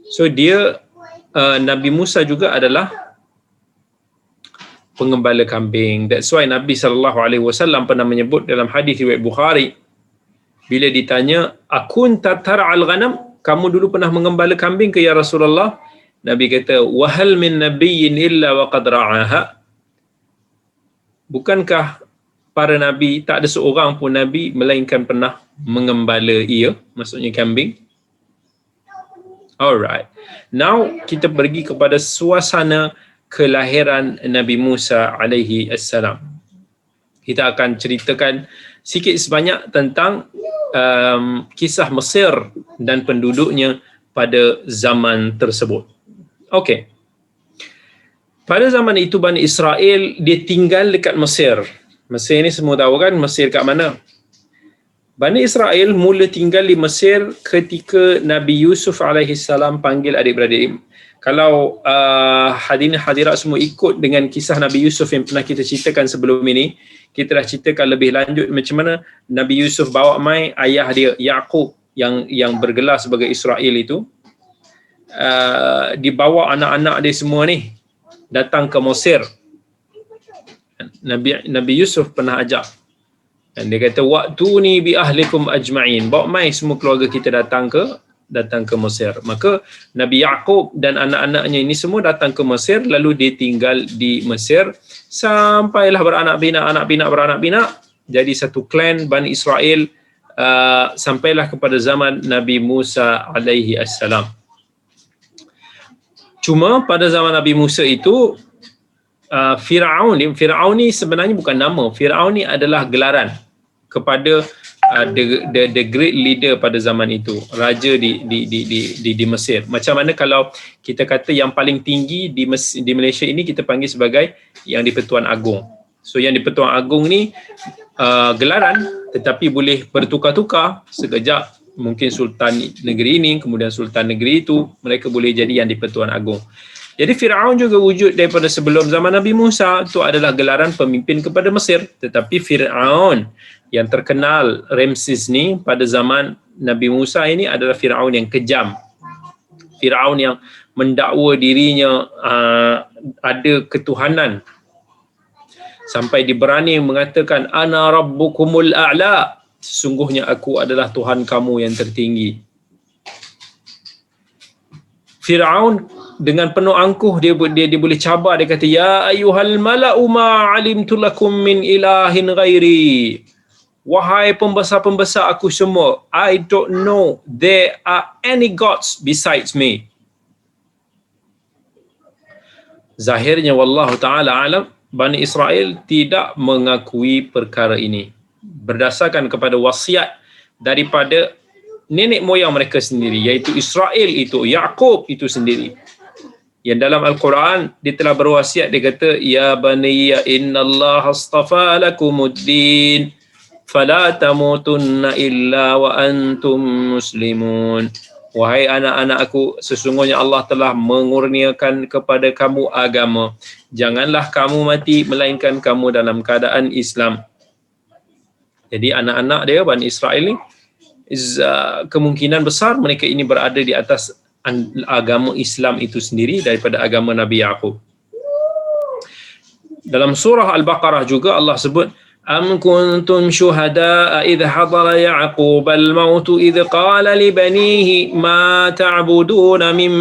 So dia Nabi Musa juga adalah penggembala kambing. That's why Nabi SAW pernah menyebut dalam hadis riwayat Bukhari, bila ditanya, akun tatar'al ghanam, kamu dulu pernah mengembala kambing ke ya Rasulullah? Nabi kata, wahal min nabiyyin illa wa qad ra'aha. Bukankah para nabi, tak ada seorang pun nabi melainkan pernah mengembala ia, maksudnya kambing. Alright. Now kita pergi kepada suasana kelahiran Nabi Musa alaihi assalam. Kita akan ceritakan sikit sebanyak tentang kisah Mesir dan penduduknya pada zaman tersebut. Okey. Pada zaman itu Bani Israel dia tinggal dekat Mesir. Mesir ni semua tahu kan Mesir kat mana? Bani Israel mula tinggal di Mesir ketika Nabi Yusuf alaihi salam panggil adik-beradik. Kalau hadirin hadirat semua ikut dengan kisah Nabi Yusuf yang pernah kita ceritakan sebelum ini, kita dah ceritakan lebih lanjut macam mana Nabi Yusuf bawa mai ayah dia Yaqub yang bergelar sebagai Israel itu, dibawa anak-anak dia semua ni datang ke Mesir. Nabi Yusuf pernah ajak. Dan dia kata, wa'tuni bi ahlikum ajma'in. Bawa mai semua keluarga kita datang ke Mesir. Maka Nabi Yaqub dan anak-anaknya ini semua datang ke Mesir, lalu dia tinggal di Mesir sampailah beranak pinak. Jadi satu klan Bani Israel sampailah kepada zaman Nabi Musa alaihi assalam. Cuma pada zaman Nabi Musa itu Firaun ni sebenarnya bukan nama. Firaun ni adalah gelaran kepada the great leader pada zaman itu, raja di Mesir. Macam mana kalau kita kata yang paling tinggi di Malaysia ini kita panggil sebagai yang di-Pertuan Agong. So yang di-Pertuan Agong ni gelaran, tetapi boleh bertukar-tukar. Sekejap mungkin sultan negeri ini, kemudian sultan negeri itu, mereka boleh jadi yang di-Pertuan Agong. Jadi Firaun juga wujud daripada sebelum zaman Nabi Musa, itu adalah gelaran pemimpin kepada Mesir. Tetapi Firaun yang terkenal, Ramses ni, pada zaman Nabi Musa ini adalah Firaun yang kejam. Firaun yang mendakwa dirinya ada ketuhanan, sampai diberani mengatakan ana rabbukumul a'la, sesungguhnya aku adalah Tuhan kamu yang tertinggi. Firaun dengan penuh angkuh dia boleh cabar, dia kata ya ayyuhal mala'u ma 'alimtu lakum min ilahin ghairi, wahai pembesar-pembesar aku semua, I don't know there are any gods besides me. Zahirnya wallahu taala alam, Bani Israel tidak mengakui perkara ini berdasarkan kepada wasiat daripada nenek moyang mereka sendiri, iaitu Israel itu, Yaqub itu sendiri. Yang dalam Al-Quran dia telah berwasiat, dia kata ya baniya innallaha astafa lakumuddin fala tamutunna illa wa antum muslimun. Wahai anak-anak aku, sesungguhnya Allah telah mengurniakan kepada kamu agama, janganlah kamu mati melainkan kamu dalam keadaan Islam. Jadi anak-anak dia, Bani Israel ni, kemungkinan besar mereka ini berada di atas agama Islam itu sendiri daripada agama Nabi Yaqub. Dalam surah Al-Baqarah juga Allah sebut am kuntum syuhada'a idh hadara Ya'qub al-maut idh qala li banihi ma ta'buduna min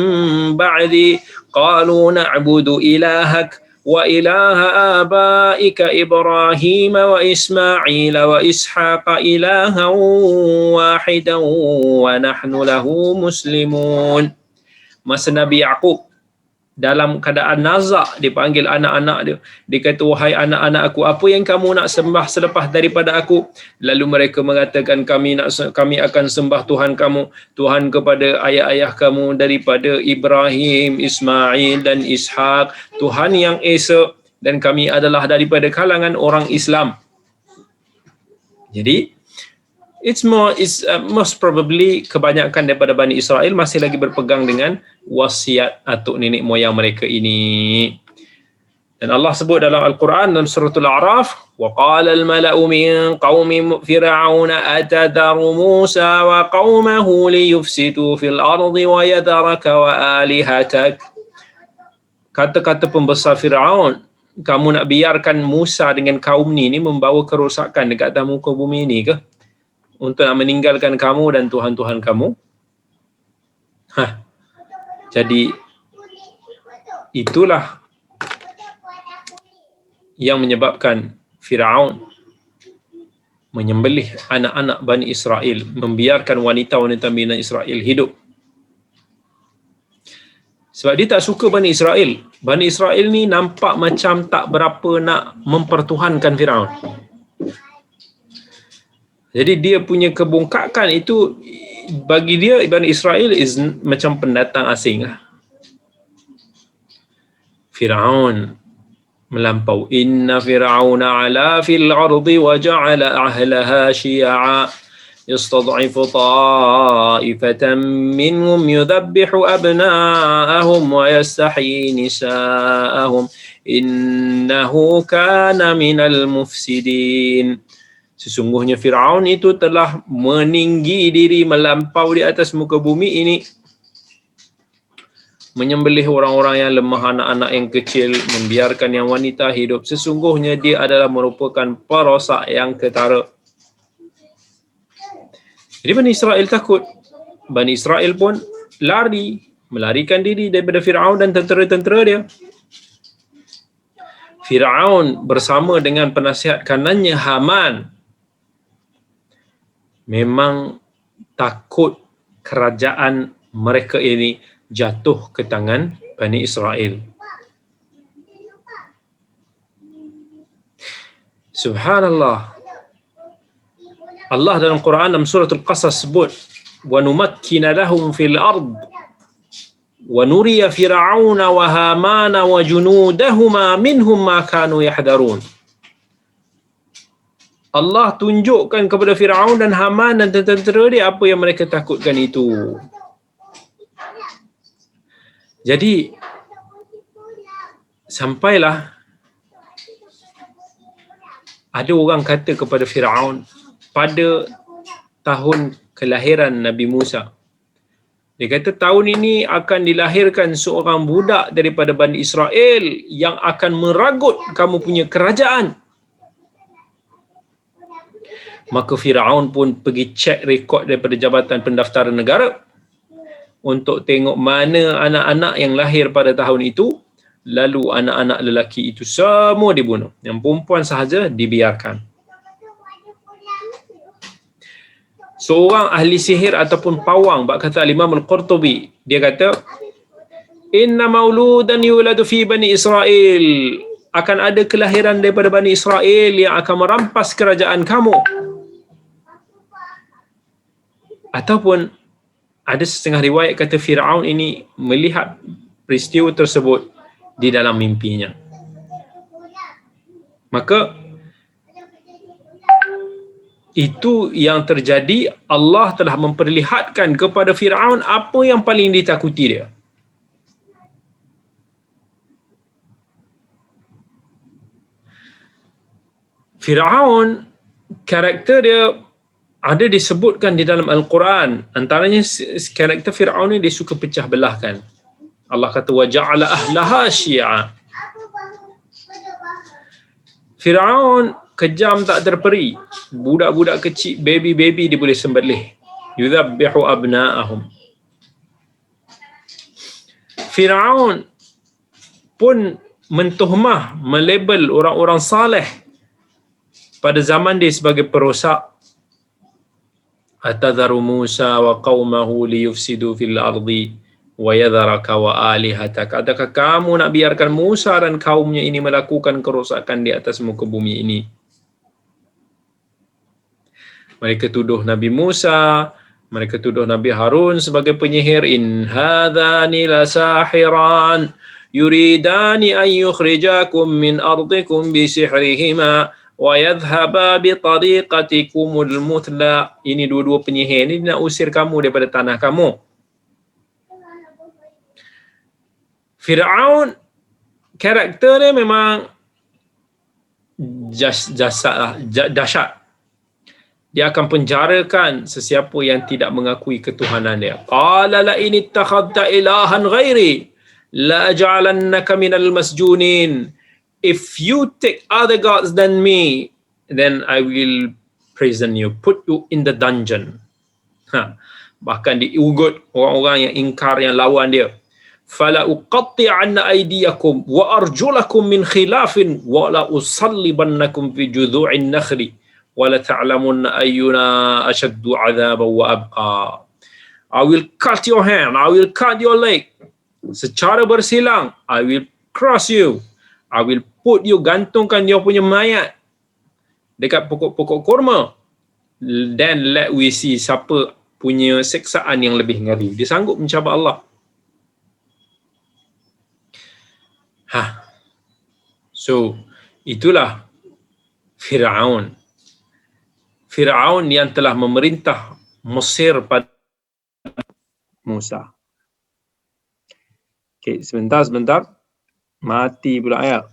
ba'di qalu na'budu ilahak wa ilaha abaika Ibrahim wa Ismail wa Ishaq ilahan wahidan wa nahnu lahu muslimun. Masa Nabi Yaqub dalam keadaan nazak, dipanggil anak-anak dia, dia kata wahai anak-anak aku, apa yang kamu nak sembah selepas daripada aku? Lalu mereka mengatakan kami akan sembah Tuhan kamu, Tuhan kepada ayah-ayah kamu daripada Ibrahim, Ismail dan Ishaq, Tuhan yang Esa, dan kami adalah daripada kalangan orang Islam. Jadi most probably kebanyakan daripada Bani Israel masih lagi berpegang dengan wasiat atuk nenek moyang mereka ini. Dan Allah sebut dalam Al-Quran dalam surah Al-A'raf, wa qala al-mala'u min qaumi fir'aun atadharu Musa wa qaumahu liyufsidu fil ardi wa yadharaka wa alihatak. Kata-kata pembesar Firaun, kamu nak biarkan Musa dengan kaum ni membawa kerosakan dekat atas muka bumi ni ke? Untuk nak meninggalkan kamu dan Tuhan-Tuhan kamu? Jadi itulah yang menyebabkan Firaun menyembelih anak-anak Bani Israel, membiarkan wanita-wanita Bani Israel hidup. Sebab dia tak suka Bani Israel. Bani Israel ni nampak macam tak berapa nak mempertuhankan Firaun. Jadi dia punya kebongkakan itu, bagi dia Bani Israel is macam pendatang asing lah. Firaun melampau, inna fir'auna ala fil ardi wa ja'ala ahlaha syi'a yastad'ifu ta'ifatan minhum yudhabbihu abna'ahum wa yastahyi nisa'ahum innahu kana minal mufsidin. Sesungguhnya Firaun itu telah meninggi diri, melampau di atas muka bumi ini, menyembelih orang-orang yang lemah, anak-anak yang kecil, membiarkan yang wanita hidup. Sesungguhnya dia adalah merupakan perosak yang ketara. Jadi Bani Israel takut. Bani Israel pun melarikan diri daripada Firaun dan tentera-tentera dia. Firaun bersama dengan penasihat kanannya Haman memang takut kerajaan mereka ini jatuh ke tangan Bani Israel. Subhanallah. Allah dalam Quran dalam surah Al-Qasas sebut, wa numakkina lahum fil ard wa nuriya fir'auna wa hamana wa junudahuma minhum ma kanu yahdharun. Allah tunjukkan kepada Firaun dan Haman dan tentera dia apa yang mereka takutkan itu. Jadi sampailah ada orang kata kepada Firaun pada tahun kelahiran Nabi Musa. Dia kata tahun ini akan dilahirkan seorang budak daripada Bani Israel yang akan meragut kamu punya kerajaan. Maka Firaun pun pergi cek rekod daripada Jabatan Pendaftaran Negara untuk tengok mana anak-anak yang lahir pada tahun itu. Lalu anak-anak lelaki itu semua dibunuh. Yang perempuan sahaja dibiarkan. Seorang ahli sihir ataupun pawang, kata Imam Al-Qurtubi, dia kata, inna mauludan yuladu fi Bani Israel, akan ada kelahiran daripada Bani Israel yang akan merampas kerajaan kamu. Ataupun ada setengah riwayat kata Firaun ini melihat peristiwa tersebut di dalam mimpinya. Maka itu yang terjadi, Allah telah memperlihatkan kepada Firaun apa yang paling ditakuti dia. Firaun, karakter dia ada disebutkan di dalam Al-Quran. Antaranya karakter Firaun ni dia suka pecah belahkan. Allah kata wa ja'ala ahlaha syi'a. Firaun kejam tak terperi. Budak-budak kecil, baby dia boleh sembelih. Yudhabbihu abna'ahum. Firaun pun mentuhmah, melabel orang-orang saleh pada zaman dia sebagai perosak. Atadharu Musa wa qaumahu liyufsidu fil ardi wa yadharaka wa alihataka. Adakah kamu nak biarkan Musa dan kaumnya ini melakukan kerosakan di atas muka bumi ini? Mereka tuduh Nabi Musa, mereka tuduh Nabi Harun sebagai penyihir. In hadhani lasahiran yuridani an yukhrijakum min ardikum bisihrihima wa yadhhaba bi tariqatikumul muthla. Ini dua-dua penyihir ni nak usir kamu daripada tanah kamu. Firaun karakter dia memang dahsyat. Dia akan penjarakan sesiapa yang tidak mengakui ketuhanan dia. Qala la in ittakhadta ilahan ghairi la aj'alannaka minal masjunin. If you take other gods than me, then I will prison you, put you in the dungeon. Bahkan diugut orang-orang yang ingkar, yang lawan dia. Fala uqatti'anna aydiyakum wa arjulakum min khilafin wa la usallibannakum fi judhu'in nakhli wa la ta'lamunna ayyuna ashaddu 'adhaban wa abqa. I will cut your hand, I will cut your leg secara bersilang. I will cross you, I will put you, gantungkan dia punya mayat dekat pokok-pokok kurma. Then let we see siapa punya seksaan yang lebih ngeri. Dia sanggup mencabar Allah. So itulah Firaun. Firaun yang telah memerintah Mesir pada Musa. Okay, sebentar. Mati pula ya.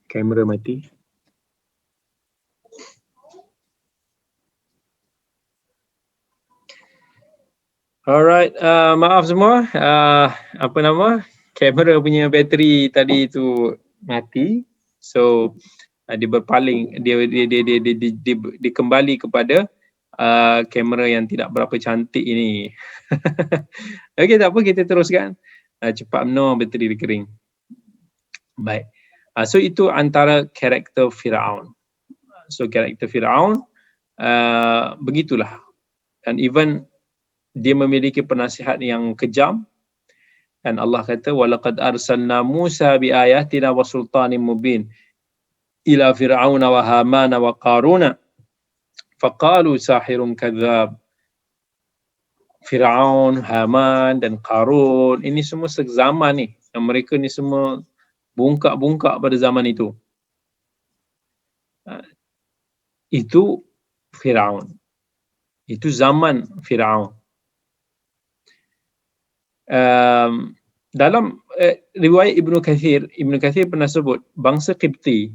Kamera mati. Alright, maaf semua. Apa nama? Kamera punya bateri tadi tu mati. So dia berpaling, dia kembali kepada kamera yang tidak berapa cantik ini. Okey, tak apa, kita teruskan. Cepat menor bateri dia kering. Baik. So itu antara karakter Firaun. So karakter Firaun begitulah. Dan even dia memiliki penasihat yang kejam. Dan Allah kata walaqad arsalna Musa biayatina wa sultanin mubin ila fir'auna wa hamana wa qaruna faqalu sahirun kadzdzab Firaun, Haman dan Qarun, ini semua sezaman ni. Dan mereka ni semua bungkak-bungkak pada zaman itu. Itu Firaun. Itu zaman Firaun. Dalam riwayat Ibnu Kathir pernah sebut bangsa Qibti,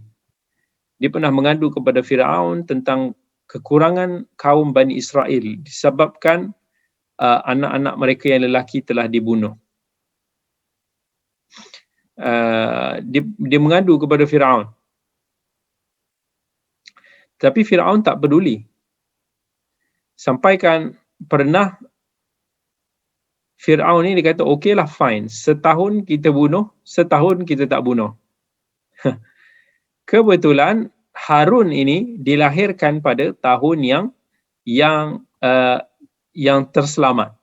dia pernah mengadu kepada Firaun tentang kekurangan kaum Bani Israel disebabkan anak-anak mereka yang lelaki telah dibunuh. Dia mengadu kepada Firaun. Tapi Firaun tak peduli. Sampaikan pernah Firaun ni dia kata, okeylah fine, setahun kita bunuh, setahun kita tak bunuh. Kebetulan Harun ini dilahirkan pada tahun yang terselamat.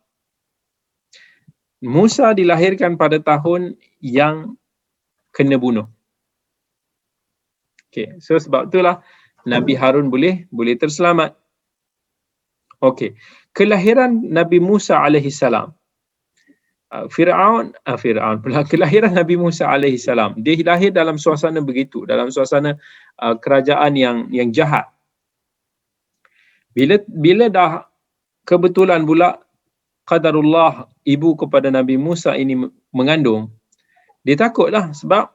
Musa dilahirkan pada tahun yang kena bunuh. Okey, so sebab itulah Nabi Harun boleh terselamat. Okey, kelahiran Nabi Musa alaihi salam. Kelahiran Nabi Musa alaihi salam. Dia lahir dalam suasana begitu, dalam suasana kerajaan yang jahat. Bila dah kebetulan pula qadarullah ibu kepada Nabi Musa ini mengandung, dia takutlah sebab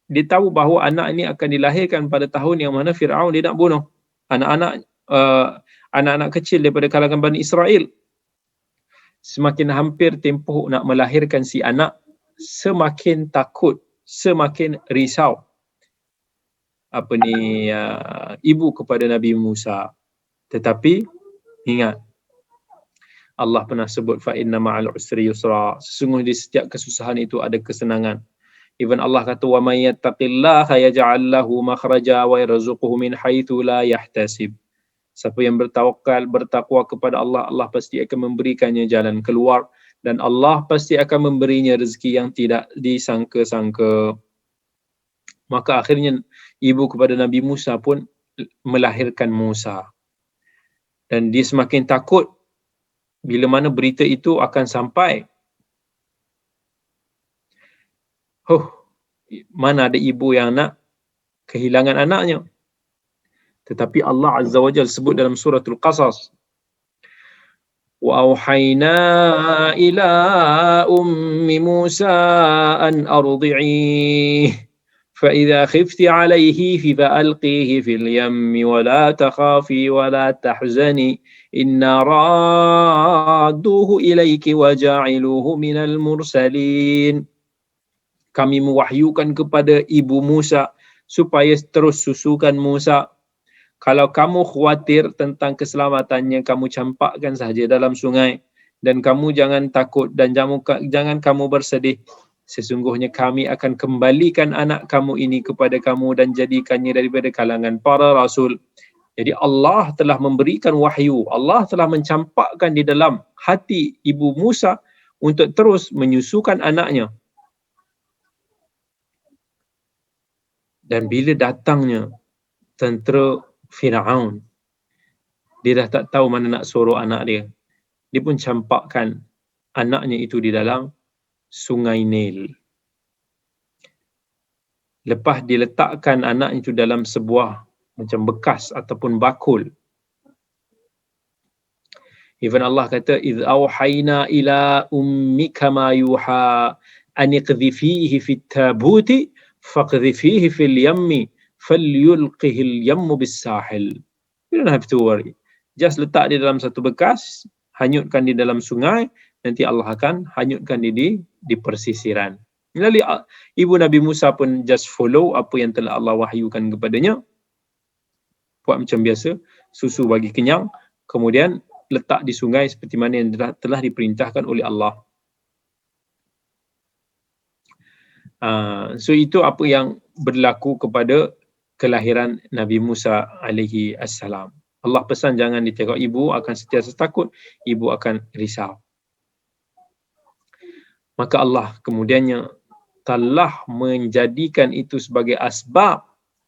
dia tahu bahawa anak ini akan dilahirkan pada tahun yang mana Firaun dia nak bunuh anak-anak kecil daripada kalangan Bani Israel. Semakin hampir tempoh nak melahirkan si anak, semakin takut, semakin risau ibu kepada Nabi Musa. Tetapi ingat, Allah pernah sebut fa inna ma'al usri yusra. Sesungguhnya di setiap kesusahan itu ada kesenangan. Even Allah kata wa may yattaqillaha yaj'al lahu makhraja wa yarzuquhu min haitsu la yahtasib. Siapa yang bertakwa kepada Allah, Allah pasti akan memberikannya jalan keluar dan Allah pasti akan memberinya rezeki yang tidak disangka-sangka. Maka akhirnya ibu kepada Nabi Musa pun melahirkan Musa. Dan dia semakin takut bila mana berita itu akan sampai. Mana ada ibu yang nak kehilangan anaknya. Tetapi Allah Azza wa Jalla sebut dalam suratul Qasas, wa auhayna ila ummi Musa an ardi'ih fa idza khifti alayhi fa alqihi fil yammi wa la takhafi wa la tahzani inna radduhu ilayki wa ja'iluhu minal mursalin. Kami mewahyukan kepada ibu Musa supaya terus susukan Musa. Kalau kamu khawatir tentang keselamatannya, kamu campakkan sahaja dalam sungai. Dan kamu jangan takut dan jangan kamu bersedih. Sesungguhnya kami akan kembalikan anak kamu ini kepada kamu dan jadikannya daripada kalangan para rasul. Jadi Allah telah memberikan wahyu. Allah telah mencampakkan di dalam hati ibu Musa untuk terus menyusukan anaknya. Dan bila datangnya tentera Firaun, dia dah tak tahu mana nak suruh anak dia. Dia pun campakkan anaknya itu di dalam sungai Nil. Lepas diletakkan anak itu dalam sebuah macam bekas ataupun bakul. Even Allah kata, "Idh auhayna ila ummika ma yuha an iqdhifihi fit tabuti faqdhifihi fil yammi falyulqihi al-yammu bis-sahil." You don't have to worry. Just letak dia dalam satu bekas, hanyutkan di dalam sungai, nanti Allah akan hanyutkan dia di persisiran. Lalu ibu Nabi Musa pun just follow apa yang telah Allah wahyukan kepadanya. Buat macam biasa, susu bagi kenyang, kemudian letak di sungai seperti mana yang telah diperintahkan oleh Allah. So itu apa yang berlaku kepada kelahiran Nabi Musa alaihi assalam. Allah pesan jangan ditengok ibu akan sentiasa takut, ibu akan risau. Maka Allah kemudiannya telah menjadikan itu sebagai asbab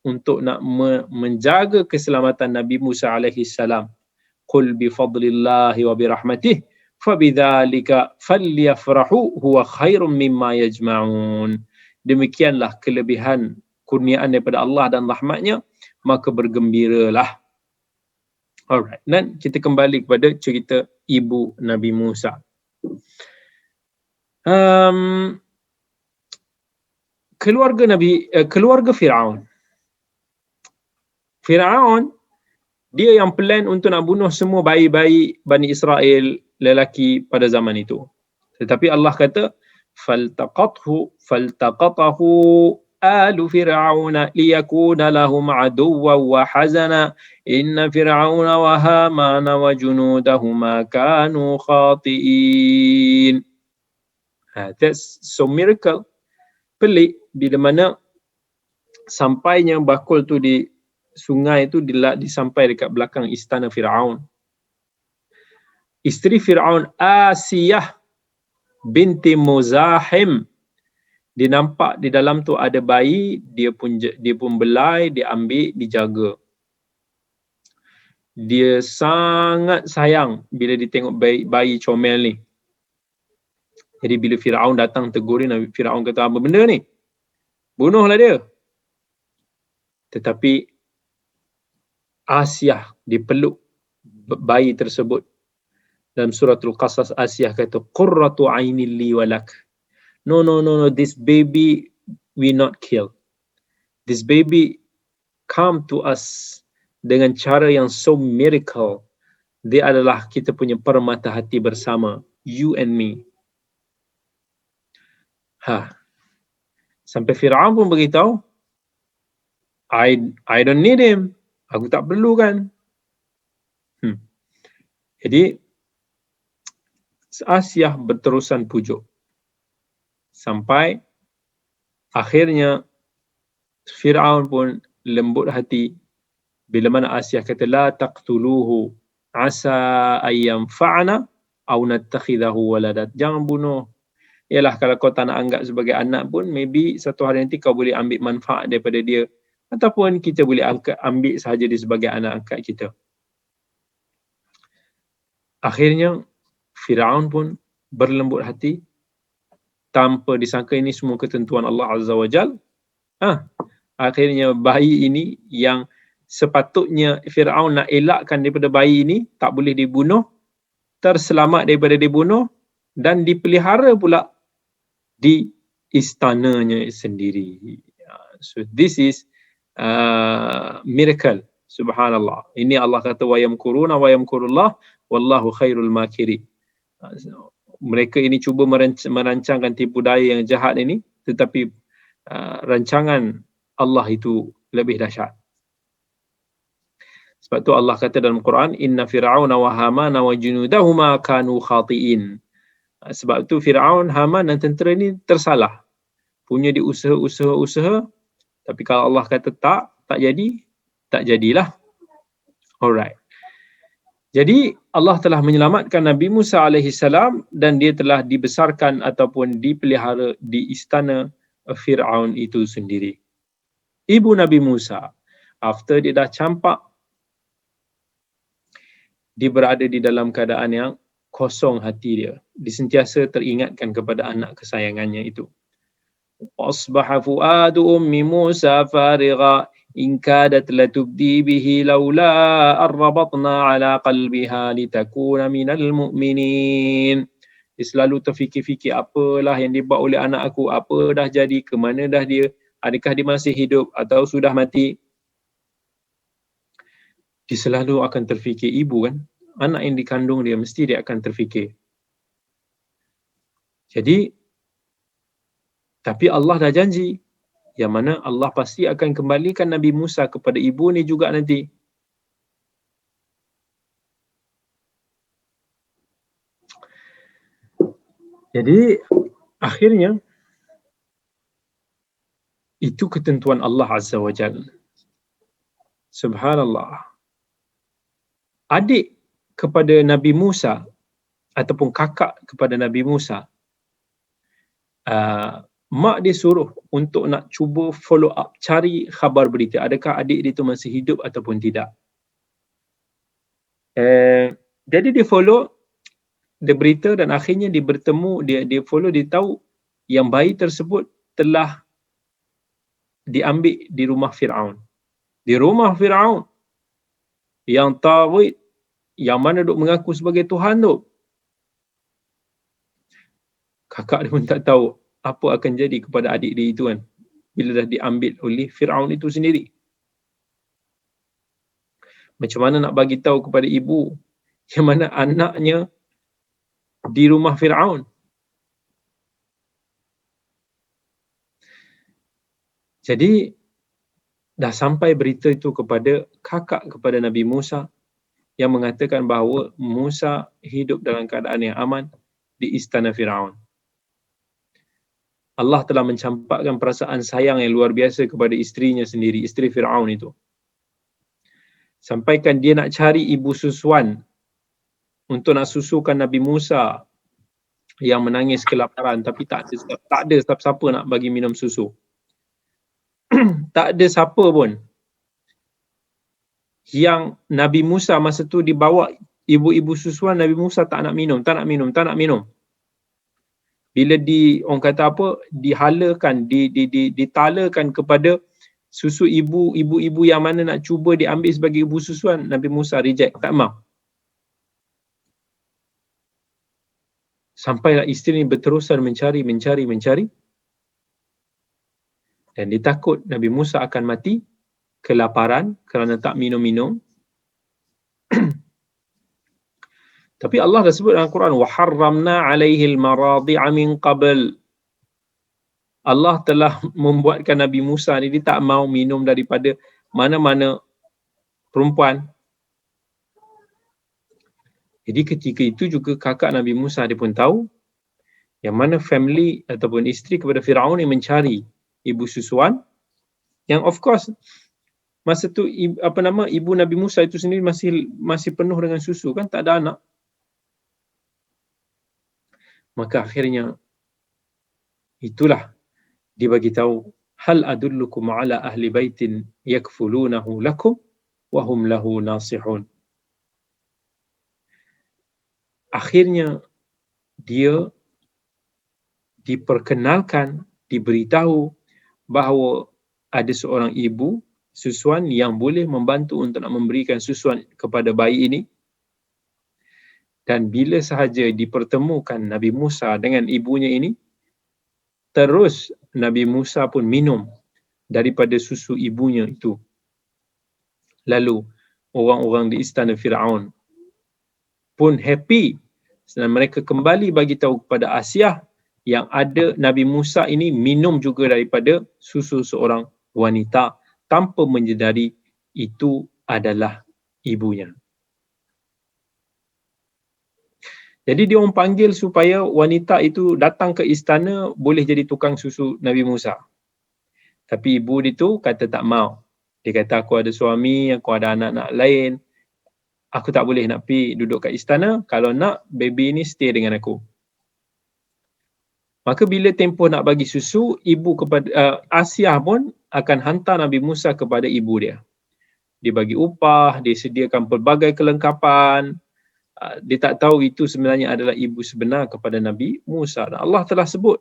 untuk nak menjaga keselamatan Nabi Musa alaihi salam. Qul bi fadlillahi wa bi rahmatihi fabidzalika falyafrahu huwa khairum mimma yajma'un. Demikianlah kelebihan kurniaan daripada Allah dan rahmatnya, maka bergembiralah. Alright, dan kita kembali kepada cerita ibu Nabi Musa. Keluarga Firaun. Firaun dia yang plan untuk nak bunuh semua bayi-bayi Bani Israel lelaki pada zaman itu. Tetapi Allah kata faltaqatahu alu fir'auna liyakuna lahum aduwwan wa hazana inna fir'auna wa hamana wa junudahuma kanu khati'in. That's so miracle. Pelik bila mana sampainya bakul tu di sungai itu disampai dekat belakang istana Firaun. Isteri Firaun Asiyah binti Muzahim, dia nampak di dalam tu ada bayi, dia pun belai, dia ambil, dijaga. Dia sangat sayang bila dia tengok bayi comel ni. Jadi bila Firaun datang tegur dia, Nabi Firaun kata, apa benda ni? Bunuhlah dia. Tetapi Asiyah dipeluk bayi tersebut. Dalam suratul Qasas, Asiyah kata, qurratu ainin li walak. No, this baby we not kill. This baby come to us dengan cara yang so miracle. Dia adalah kita punya permata hati bersama, you and me. Sampai Firaun pun beritahu, I don't need him. Aku tak perlu kan. Jadi Asiyah berterusan pujuk sampai akhirnya Firaun pun lembut hati bila mana Asiyah kata la taqtuluhu asa ayyam fa'ana aw nattakhidahu waladat. Jangan bunuh. Yalah, kalau kau tak nak anggap sebagai anak pun, maybe satu hari nanti kau boleh ambil manfaat daripada dia, ataupun kita boleh ambil sahaja dia sebagai anak angkat kita. Akhirnya Firaun pun berlembut hati tanpa disangka ini semua ketentuan Allah Azza wa Jal. Akhirnya bayi ini yang sepatutnya Firaun nak elakkan daripada bayi ini, tak boleh dibunuh, terselamat daripada dibunuh dan dipelihara pula di istananya sendiri. So this is miracle. Subhanallah. Ini Allah kata wa yamkuruna wa yamkurullah wallahu khairul makirin. Mereka ini cuba merancangkan tipu daya yang jahat ini, tetapi rancangan Allah itu lebih dahsyat. Sebab tu Allah kata dalam Quran, inna fir'auna wa hamana wa junudahuma kanu khati'in. Sebab tu Firaun, Haman dan tentera ni tersalah. Punya di usaha, tapi kalau Allah kata tak jadi, tak jadilah. Alright. Jadi Allah telah menyelamatkan Nabi Musa alaihi salam dan dia telah dibesarkan ataupun dipelihara di istana Firaun itu sendiri. Ibu Nabi Musa, after dia dah campak, dia berada di dalam keadaan yang kosong hati dia. Dia sentiasa teringatkan kepada anak kesayangannya itu. Asbaha fuadu ummi Musa farigha in kadat latubdi bihi laula arrabatna ala qalbiha litakuna minal mu'minin. Dia selalu terfikir-fikir apalah yang dibuat oleh anak aku, apa dah jadi, ke mana dah dia, adakah dia masih hidup atau sudah mati. Dia selalu akan terfikir ibu kan, anak yang dikandung dia, mesti dia akan terfikir. Jadi, tapi Allah dah janji, yang mana Allah pasti akan kembalikan Nabi Musa kepada ibu ni juga nanti. Jadi, akhirnya, itu ketentuan Allah Azza wa Jalla. Subhanallah. Adik kepada Nabi Musa ataupun kakak kepada Nabi Musa, mak dia suruh untuk nak cuba follow up, cari khabar berita, adakah adik dia tu masih hidup ataupun tidak. Jadi dia follow, dia berita dan akhirnya dia bertemu, dia follow, dia tahu yang bayi tersebut telah diambil di rumah Firaun. Di rumah Firaun yang taghut, yang mana duk mengaku sebagai Tuhan tu. Kakak dia pun tak tahu apa akan jadi kepada adik dia itu kan, bila dah diambil oleh Firaun itu sendiri. Macam mana nak bagi tahu kepada ibu yang mana anaknya di rumah Firaun? Jadi dah sampai berita itu kepada kakak kepada Nabi Musa, yang mengatakan bahawa Musa hidup dalam keadaan yang aman di istana Firaun. Allah telah mencampakkan perasaan sayang yang luar biasa kepada isterinya sendiri, isteri Firaun itu. Sampaikan dia nak cari ibu susuan untuk nak susukan Nabi Musa yang menangis kelaparan, tapi tak ada siapa-siapa nak bagi minum susu. Tak ada siapa pun yang Nabi Musa masa tu dibawa ibu-ibu susuan Nabi Musa tak nak minum. Bila orang kata apa, dihalakan, ditalakan kepada susu ibu-ibu yang mana nak cuba diambil sebagai ibu susuan, Nabi Musa reject, tak mau. Sampailah isteri ini berterusan mencari. Dan dia takut Nabi Musa akan mati kelaparan kerana tak minum-minum. Tapi Allah dah sebut dalam Quran, wa harramna 'alaihil maradi'a min qabl. Allah telah membuatkan Nabi Musa ni dia tak mau minum daripada mana-mana perempuan. Jadi ketika itu juga kakak Nabi Musa dia pun tahu yang mana family ataupun isteri kepada Firaun yang mencari ibu susuan, yang of course masa tu ibu Nabi Musa itu sendiri masih penuh dengan susu kan, tak ada anak. Maka akhirnya itulah dia bagi tahu, hal adullukum ala ahli baitin yakfulunahu lakum wa hum lahu nasihun. Akhirnya dia diperkenalkan, diberitahu bahawa ada seorang ibu susuan yang boleh membantu untuk nak memberikan susuan kepada bayi ini. Dan bila sahaja dipertemukan Nabi Musa dengan ibunya ini, terus Nabi Musa pun minum daripada susu ibunya itu. Lalu orang-orang di istana Firaun pun happy dan mereka kembali bagi tahu kepada Asiah yang ada Nabi Musa ini minum juga daripada susu seorang wanita tanpa menyedari itu adalah ibunya. Jadi dia orang panggil supaya wanita itu datang ke istana boleh jadi tukang susu Nabi Musa. Tapi ibu dia tu kata tak mau. Dia kata aku ada suami, aku ada anak-anak lain. Aku tak boleh nak pergi duduk kat istana. Kalau nak, baby ni stay dengan aku. Maka bila tempoh nak bagi susu, ibu kepada Asiah pun akan hantar Nabi Musa kepada ibu dia. Dia bagi upah, dia sediakan pelbagai kelengkapan. Dia tak tahu itu sebenarnya adalah ibu sebenar kepada Nabi Musa. Dan Allah telah sebut,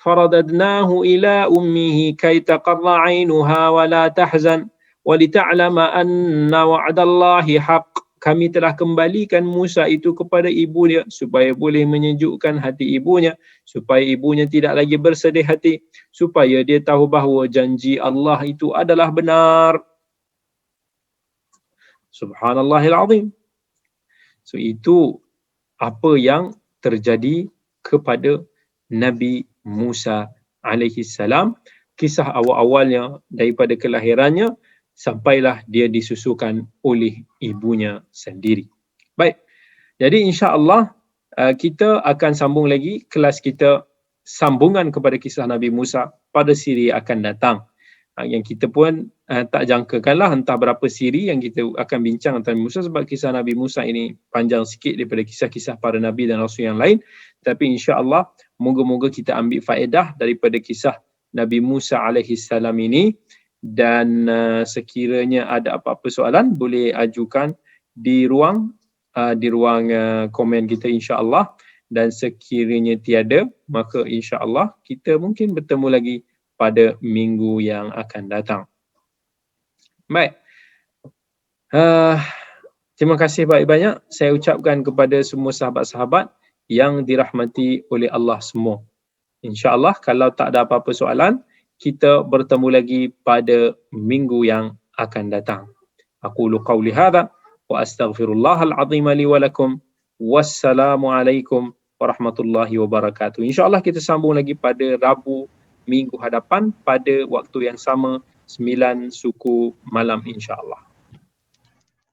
faradadnahu ila ummihi kay taqarra 'ainuha wa la tahzan wa lita'lama anna wa'dallahi haqq. Kami telah kembalikan Musa itu kepada ibu dia supaya boleh menyejukkan hati ibunya, supaya ibunya tidak lagi bersedih hati, supaya dia tahu bahawa janji Allah itu adalah benar. Subhanallahil azim. So itu apa yang terjadi kepada Nabi Musa alaihi salam, kisah awal-awalnya daripada kelahirannya sampailah dia disusukan oleh ibunya sendiri. Baik. Jadi insya-Allah kita akan sambung lagi kelas kita sambungan kepada kisah Nabi Musa pada siri akan datang. Yang kita pun tak jangkakanlah entah berapa siri yang kita akan bincang tentang Nabi Musa, sebab kisah Nabi Musa ini panjang sikit daripada kisah-kisah para Nabi dan Rasul yang lain. Tapi insya-Allah moga-moga kita ambil faedah daripada kisah Nabi Musa alaihi salam ini. Dan sekiranya ada apa-apa soalan boleh ajukan di ruang di ruang komen kita insya-Allah, dan sekiranya tiada, maka insya-Allah kita mungkin bertemu lagi pada minggu yang akan datang. Baik. Terima kasih banyak-banyak saya ucapkan kepada semua sahabat-sahabat yang dirahmati oleh Allah semua. InsyaAllah kalau tak ada apa-apa soalan, kita bertemu lagi pada minggu yang akan datang. Aqulu qawli hadha wa astaghfirullahal azim li wa lakum. Wassalamualaikum warahmatullahi wabarakatuh. InsyaAllah kita sambung lagi pada Rabu minggu hadapan pada waktu yang sama 9 suku malam insyaAllah.